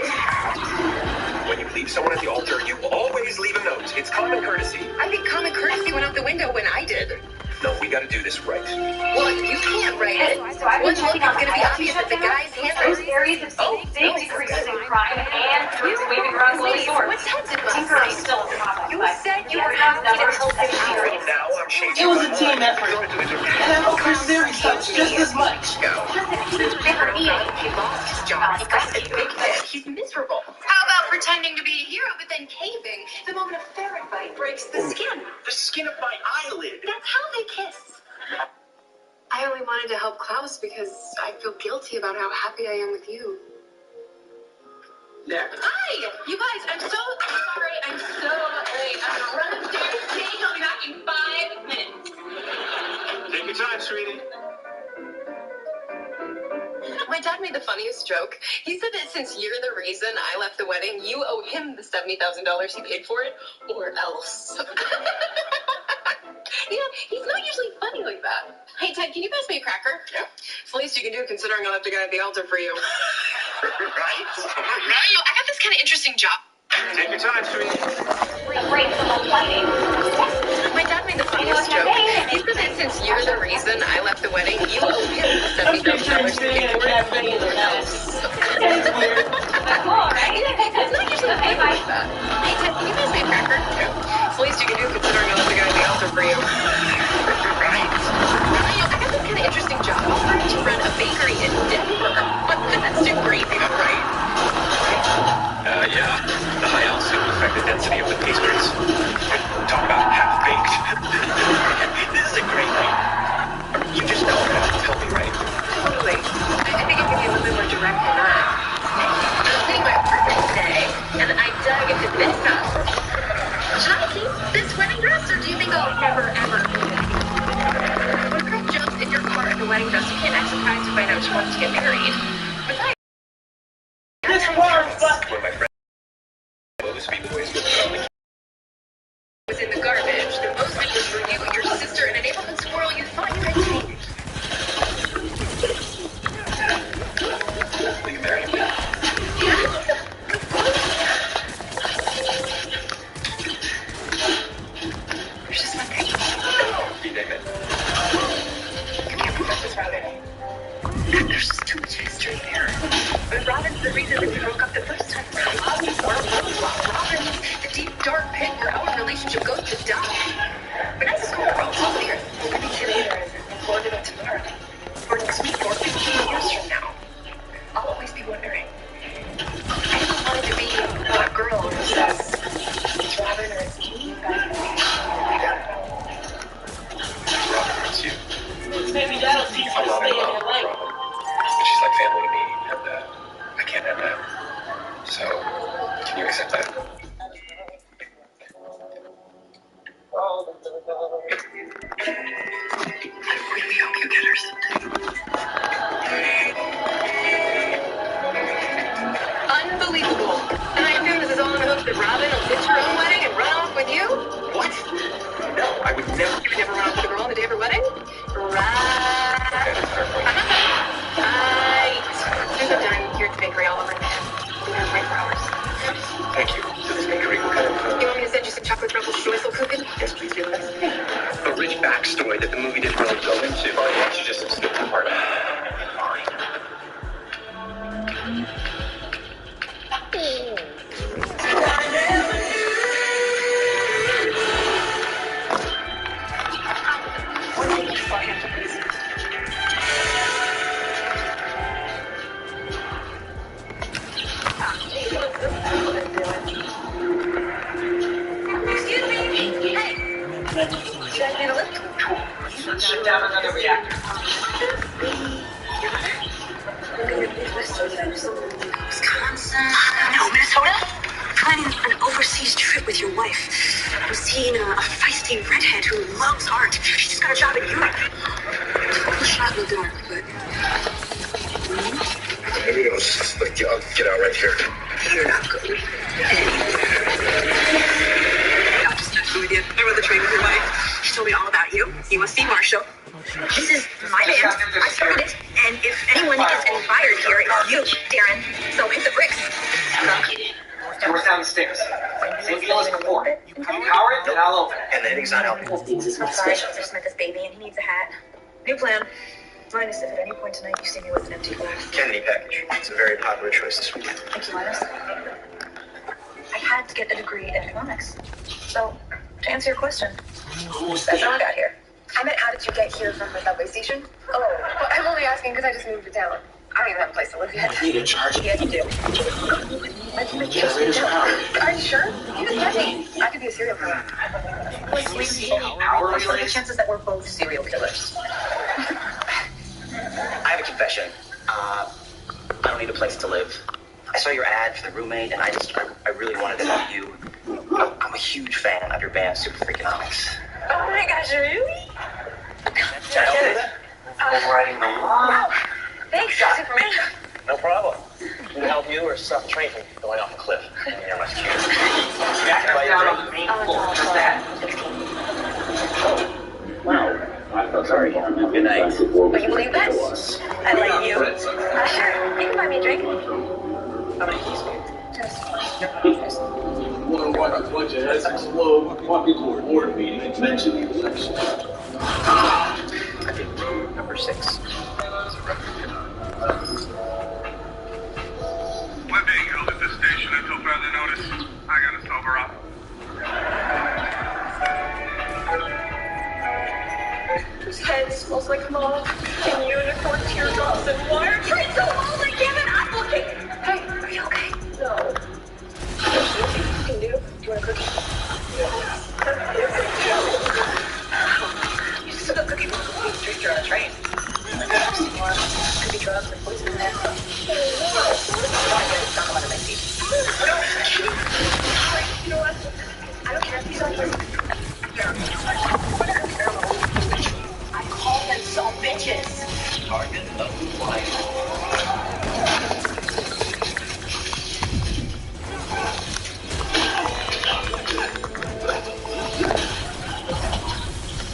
Speaker 6: When you
Speaker 5: leave someone at the altar, you always leave a note. It's common courtesy.
Speaker 7: I think common courtesy went out the window when I did.
Speaker 5: No, we gotta do this right.
Speaker 7: Well, you can't write it.
Speaker 2: So I've been
Speaker 7: One look,
Speaker 2: checking
Speaker 7: it's
Speaker 2: on
Speaker 7: going to be obvious that the guy's
Speaker 2: Those
Speaker 7: handwriting.
Speaker 2: areas have seen big decreases in crime and waving around glowing swords.
Speaker 7: What time did
Speaker 2: Tinker is still a problem.
Speaker 7: You said you were happy to help him out.
Speaker 5: Now I'm changing.
Speaker 4: It was a team effort. And Uncle Siri sucks just as much.
Speaker 7: He lost his job. He got a big hit. He's miserable. How about pretending to be a hero, but then caving the moment a ferret bite breaks the skin?
Speaker 5: The skin of my eyelid.
Speaker 7: That's how they kiss. I only wanted to help Klaus because I feel guilty about how happy I am with you.
Speaker 5: There.
Speaker 7: Hi! You guys, I'm so sorry. I'm so late. I'm gonna run upstairs. Jake, I'll be back in 5 minutes.
Speaker 5: Take your time, sweetie.
Speaker 7: My dad made the funniest joke. He said that since you're the reason I left the wedding, you owe him the $70,000 he paid for it, or else. Yeah, he's not usually funny like that. Hey, Ted, can you pass me a cracker?
Speaker 5: Yeah.
Speaker 7: It's the least you can do considering I left a guy at the altar for you.
Speaker 5: Right?
Speaker 7: Right? I got this kind of interesting job.
Speaker 5: Take your time, sweetie.
Speaker 2: Break the whole fighting.
Speaker 7: My dad made the funniest joke. He said that since you're the reason I left the wedding, you owe him the $70,000 he paid for it, or else.
Speaker 2: That's weird. That's cool, right?
Speaker 7: It's not usually funny like that. Hey, Ted, can you pass me a cracker?
Speaker 5: Yeah.
Speaker 7: It's the least you can do considering I left a guy at the altar for you.
Speaker 5: Right?
Speaker 7: I got this kind of interesting job offer to run a bakery in Denver. That's too crazy, though, right?
Speaker 5: Yeah. The high altitude will affect the density of the pastries. Talk about half-baked. This is a great night. You just know how to tell me, right?
Speaker 7: Totally. I think it can be a little bit more direct than that. I was cleaning my apartment today, and I dug into this house. Should I keep this wedding dress, or do you think I'll never, ever keep it? When a girl jumps in your car in the wedding dress, you can't act surprised to find out she wants to get married. Besides,
Speaker 4: This car's fucking.
Speaker 5: When my friend Speed Boys
Speaker 7: was in the garbage. The most it was for you, your sister, and a neighborhood squirrel you thought you had tamed.
Speaker 5: will you marry me?
Speaker 7: There's just one thing.
Speaker 5: Be David.
Speaker 7: You can't prove this, Robin. There's just too much history there. But Robin's the reason that we broke up the first time. Robin's the deep, dark pit where our relationship goes to die. But that's a school for all of the earth. I'll be here later and forward it tomorrow. Or next week, or 15 years from now. I'll always be wondering. I never wanted to be a girl who says, it's Robin or it's me.
Speaker 5: Robin hurts you.
Speaker 4: Maybe that'll teach you to stay in your life.
Speaker 5: But she's like family to me, and I can't have that. So, can you accept that?
Speaker 7: I really hope you get her something. Unbelievable. And I assume this is all in hopes that Robin will ditch her own wedding and run off with you?
Speaker 5: What? No, I would never.
Speaker 7: You would never run off with a girl on the day of her wedding? Right.
Speaker 5: Okay, that's fair point.
Speaker 7: Right. There's a dime here at the bakery all over again. We've been waiting for hours.
Speaker 5: Thank you. To this bakery, what kind of...
Speaker 7: You want me to send you some chocolate truffle Streuselkuchen?
Speaker 5: Yes, please do that. A rich backstory that the movie didn't really go into. Why don't you just skip the part?
Speaker 7: Excuse me. Hey. You guys need a lift?
Speaker 4: Shut down another reactor.
Speaker 2: Wisconsin. No, Minnesota? Planning an overseas trip with your wife. I'm seeing a feisty redhead who loves art. She just got a job in Europe. Total shot in the dark, but...
Speaker 5: Maybe it was like, I'll get out right here.
Speaker 2: You're not good. I'll just messing with you. I rode the train with your wife. She told me all about you. You must see Marshall. This is my band. I started it. And if anyone gets inspired here, it's you, Darren. So hit the bricks.
Speaker 4: We're down
Speaker 3: down the stairs. Same deal as before. You power it, then I'll open it.
Speaker 6: And the hitting's not helping.
Speaker 2: I'm sorry, I just met this baby and he needs a hat. New plan. Linus, if at any point tonight you see me with an empty glass.
Speaker 6: Kennedy package. It's a very popular choice this weekend.
Speaker 2: Thank you, Linus. I had to get a degree in economics. So, to answer your question, that's how I got here.
Speaker 7: I meant, how did you get here from the subway station? Oh, well, I'm only asking because I just moved to town. I don't even have a place to live yet.
Speaker 3: You need to charge it.
Speaker 2: Yeah, you do.
Speaker 3: Generator's power.
Speaker 7: Are you sure? You just met me. I could be a serial killer.
Speaker 2: What's the chances that we're both serial killers?
Speaker 8: I have a confession. I don't need a place to live. I saw your ad for the roommate, and I really wanted to help you. I'm a huge fan of your band, Super Freakonomics.
Speaker 2: Oh my gosh, really?
Speaker 8: Can I help you with that? Overriding the law.
Speaker 2: Wow. Thanks, that's information.
Speaker 8: No problem. We can help you or stop the train from going off a cliff. You're much cuter.
Speaker 3: Back down on the main floor. Just that.
Speaker 8: Wow. I'm sorry. Good night.
Speaker 2: But you believe this? I like you. Sure, you can buy me a drink. How many keys do you? Just.
Speaker 3: You want to watch a bunch of heads explode, walk into a board meeting, and mention the election.
Speaker 8: I think room number 6.
Speaker 5: We're being held at this station until further notice. I gotta sober up.
Speaker 2: Whose head smells like moth and unicorn teardrops and wire trains. So holy give it up looking. Hey, are you okay? No. You can do. Do you want a cookie? You just took a cookie from a stranger on a train. Could be drugs or poison in there. Let's talk about it, Lacey. You know what? I don't care if these are I call them some bitches.
Speaker 8: Target of life.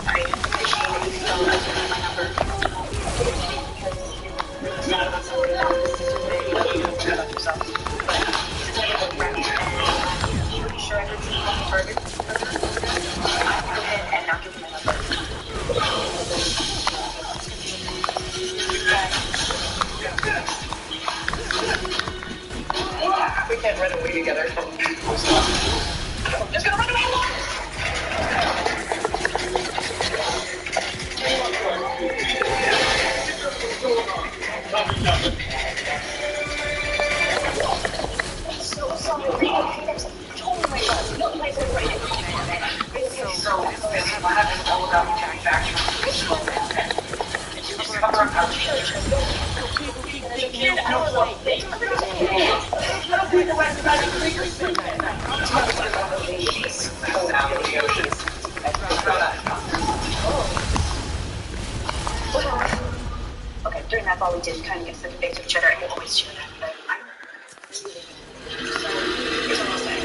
Speaker 2: I appreciate that you still have my number. Pretty sure I heard you call Burger. Go ahead and not give me my number.
Speaker 8: We can't run away together.
Speaker 2: I'm just gonna run away alone. So sorry. That's totally my fault. No, my fault.
Speaker 3: So, what happened all about manufacturing? Cover up our
Speaker 2: As a kid, I was like, I don't think the rest of magic creatures do that.
Speaker 3: out of the ocean.
Speaker 2: Okay, during that ball we did kind of get second base with each other, and we'll always share that. But I don't. Here's what I'll say.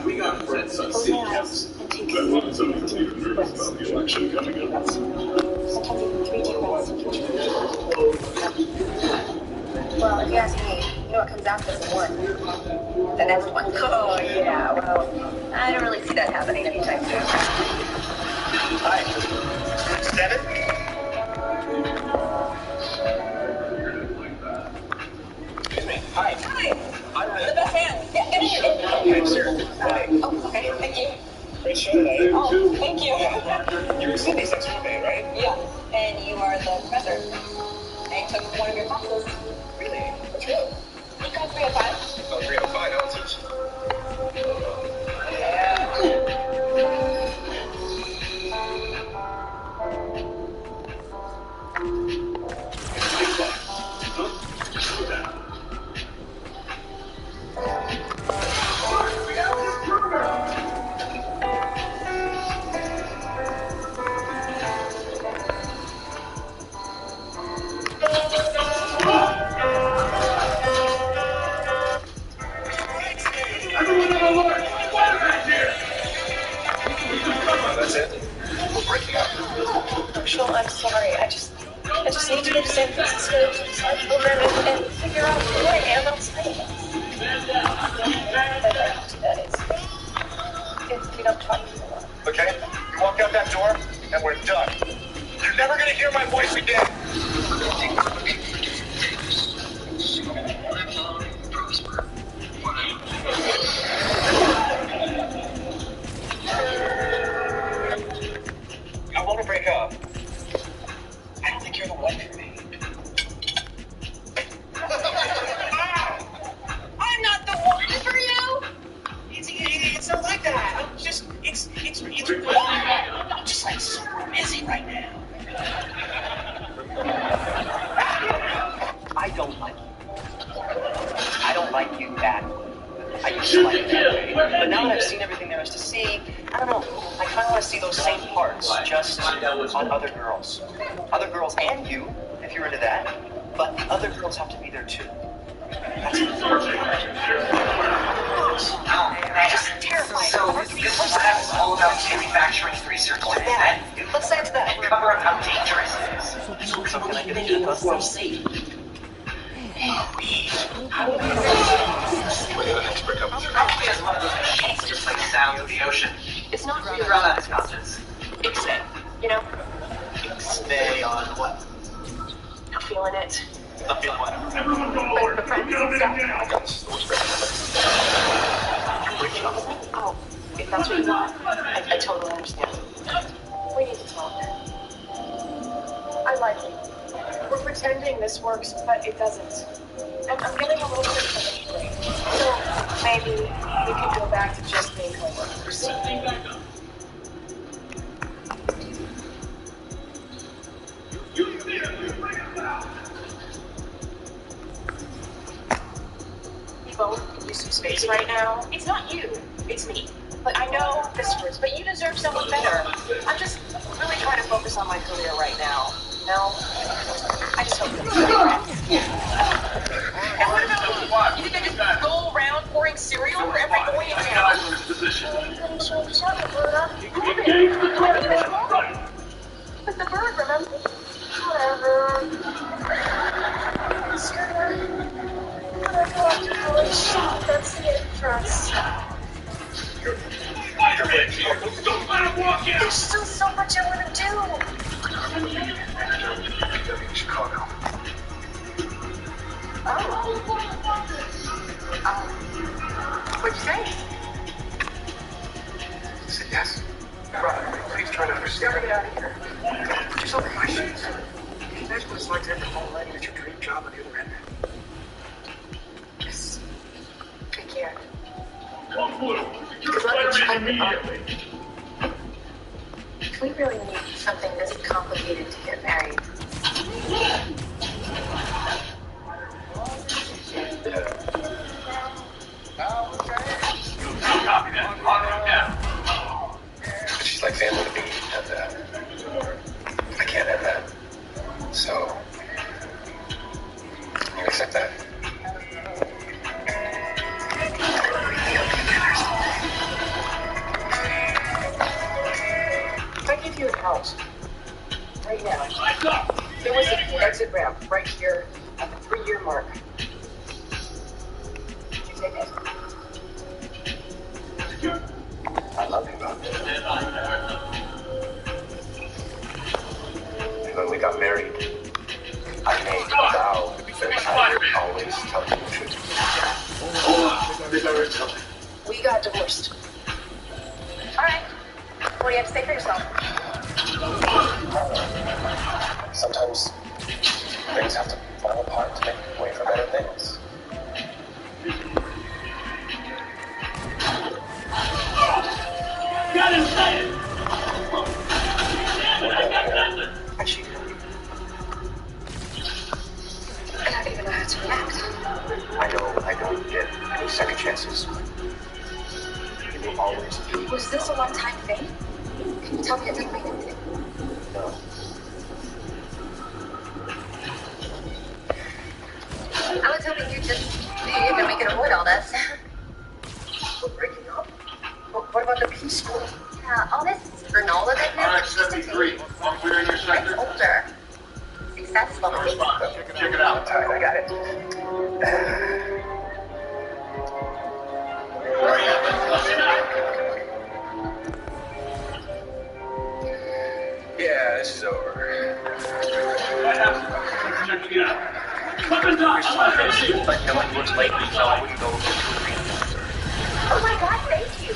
Speaker 5: We got friends on city council. That wasn't something to even nervous about the election coming up.
Speaker 2: Sometimes even 3 deep breaths can change your Well, if you ask me, you know what comes after the one? The next one. Oh, yeah, well, I don't really see that happening anytime soon.
Speaker 6: Hi. 7?
Speaker 8: Excuse me. Hi.
Speaker 2: Hi! The best man! Yeah, get in!
Speaker 6: Okay, sir. Hi.
Speaker 2: Oh, okay, thank you.
Speaker 6: Great show tonight.
Speaker 2: Oh, thank you.
Speaker 6: You're Cindy's ex-roommate, right?
Speaker 2: Yeah, and you are the professor. I took one of your classes.
Speaker 6: Really? What's real?
Speaker 2: You got 305?
Speaker 6: Oh, 305 ounces.
Speaker 5: Slow down.
Speaker 3: Everyone on alert! Fire back here!
Speaker 6: That's it? We're breaking up.
Speaker 2: Marshall, I'm sorry. I just need to go to San Francisco to decide for a minute and
Speaker 7: figure out who I am outside of this. If we don't talk to you.
Speaker 5: Okay? You walk out that door, and we're done. You're never gonna hear my voice again. I want to break up. I don't think you're the one for me.
Speaker 7: I'm not the one for you.
Speaker 5: It's not like that. I'm just, it's I'm just like super busy right now.
Speaker 8: I don't like you. I don't like you that way. I used to like you that way. But now that I've seen everything there is to see, I don't know. I kind of want to see those same parts just on other girls. Other girls and you, if you're into that. But the other girls have to be there too. That's
Speaker 7: Just terrified.
Speaker 4: So, this lab is all about manufacturing research like that.
Speaker 8: Let's say to that.
Speaker 4: And cover up how dangerous it is.
Speaker 8: So can I get a hit of
Speaker 4: We'll see. Just one of those machines, just like the sound of the ocean.
Speaker 7: It's not
Speaker 4: You
Speaker 7: real.
Speaker 4: run out of constants.
Speaker 8: Ixnay.
Speaker 7: You know,
Speaker 8: Ixnay on what?
Speaker 7: I'm feeling it.
Speaker 8: Not feeling what?
Speaker 7: Like the friends and stuff. Oh, if that's what you want, I totally understand. We need to talk. I like you. We're pretending this works, but it doesn't. And I'm getting a little bit frustrated. So maybe we can go back to just being coworkers. We both can use some space right now. It's not you, it's me. But I know this hurts, but you deserve someone better. I'm just really trying to focus on my career right now. No, I just hope you're And what about me? You think I just go around pouring cereal for every boy in town? But the bird, remember? Whatever. Sure. When I go off to college, that's the entrance. There's still so much I want to do.
Speaker 5: Chicago.
Speaker 7: What'd you say?
Speaker 5: I said yes. Brother, please try to understand.
Speaker 7: Gotta get out of here.
Speaker 5: Just some questions. Can you imagine what it's like to have your whole life at your dream job on the other end?
Speaker 7: Yes. I can't. We really need something this complicated to get married.
Speaker 5: Copy that. On right now. She's like family to me, and I can't have that. So, you accept that?
Speaker 7: If I give you a house right now, there was an exit ramp right here at the 3-year mark. Would you take it?
Speaker 5: I love you, Bob. And when we got married, I made a vow that I would always tell you the truth.
Speaker 7: We got divorced. All right. What do you have to say for yourself?
Speaker 5: Sometimes things have to fall apart to make way for better things.
Speaker 7: Actually, I don't even know how to react.
Speaker 5: I don't get any second chances. You will always be.
Speaker 7: Was this a one-time thing? Can you tell me it didn't mean anything?
Speaker 5: No.
Speaker 7: I was hoping you'd just leave and we could avoid all this.
Speaker 5: We're breaking up.
Speaker 7: What about the peace corps? Yeah, all this granola business, it's just a tape. It's older. Successful.
Speaker 5: Check it out. I got it. Yeah, this is over.
Speaker 8: But no one looks late, so I wouldn't go over to
Speaker 7: Oh my god, thank you.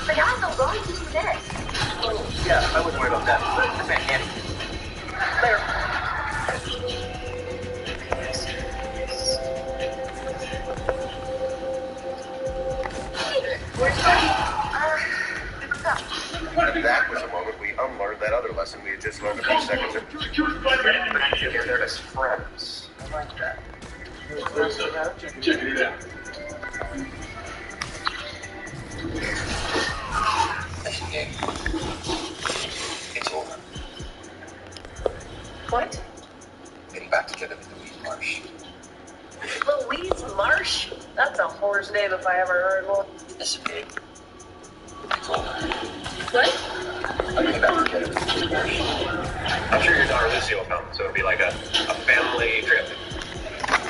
Speaker 7: But now I'm so going to do this.
Speaker 8: Oh, yeah, I wouldn't worry about that. That's handy. Later.
Speaker 7: Hey, where's Buddy?
Speaker 5: That was a moment we unlearned that other lesson we had just learned a few seconds ago.
Speaker 8: They're as friends. I like that.
Speaker 3: Checking it out.
Speaker 8: Listen, gang. It's over.
Speaker 7: What?
Speaker 8: Getting back together with Louise Marsh.
Speaker 7: Louise Marsh? That's a whore's name if I ever heard one.
Speaker 8: Listen, babe. It's over.
Speaker 7: What?
Speaker 8: I'm getting back together with Louise Marsh.
Speaker 5: I'm sure your daughter Lucy will come, so it'll be like a family trip.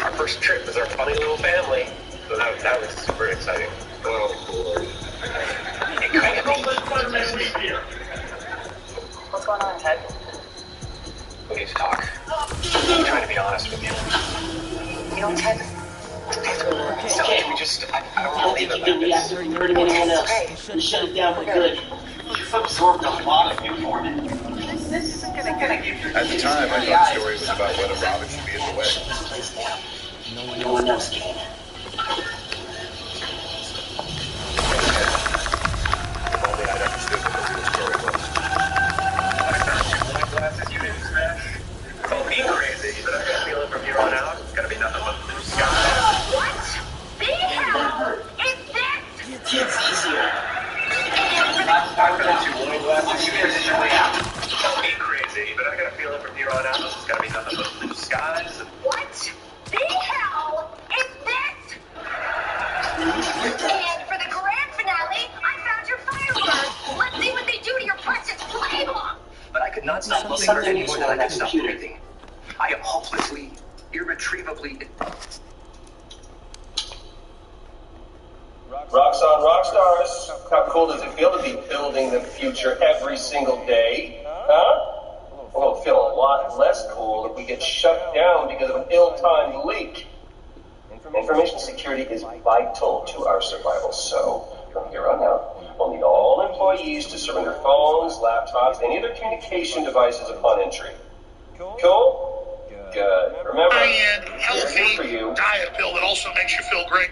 Speaker 5: Our first trip as our funny little family. So that was super exciting. Oh, Lord.
Speaker 8: What's going on, Ted?
Speaker 5: We need to talk. I'm trying to be honest with you.
Speaker 8: You know, Ted?
Speaker 5: So can we just... I don't want to leave it
Speaker 4: Think
Speaker 5: like
Speaker 4: we
Speaker 5: this.
Speaker 4: haven't hurting anyone else. We shut it down for good.
Speaker 3: You've absorbed a lot of new for me.
Speaker 7: This isn't gonna get
Speaker 5: At the time, I thought the story was about whether Robin should be in the wedding.
Speaker 4: No one else can.
Speaker 5: If only I'd understood what the real story was. Glasses you didn't smash. Call me crazy, but I got a feeling from here on out, it's gonna be nothing but blue sky.
Speaker 7: What the hell is this?
Speaker 4: Kids easier.
Speaker 5: After the two wine glasses you didn't smash. Call me crazy, but I got a feeling from here on out, it's gonna be nothing but blue skies.
Speaker 7: What the hell is this? And for the grand finale, I found your fireworks. Let's see what they do to your precious playbook.
Speaker 8: But I could not stop loving her any more than I could stop breathing. I am hopelessly, irretrievably...
Speaker 9: Rocks on rock stars. How cool does it feel to be building the future every single day? Huh? Well, it'll feel a lot less cool if we get shut down because of an ill-timed leak. Information security is vital to our survival, so from here on out, we'll need all employees to surrender phones, laptops, any other communication devices upon entry. Cool? Good. Remember,
Speaker 10: High-end,
Speaker 9: we're here for
Speaker 10: healthy
Speaker 9: you.
Speaker 10: diet pill that also makes you feel great.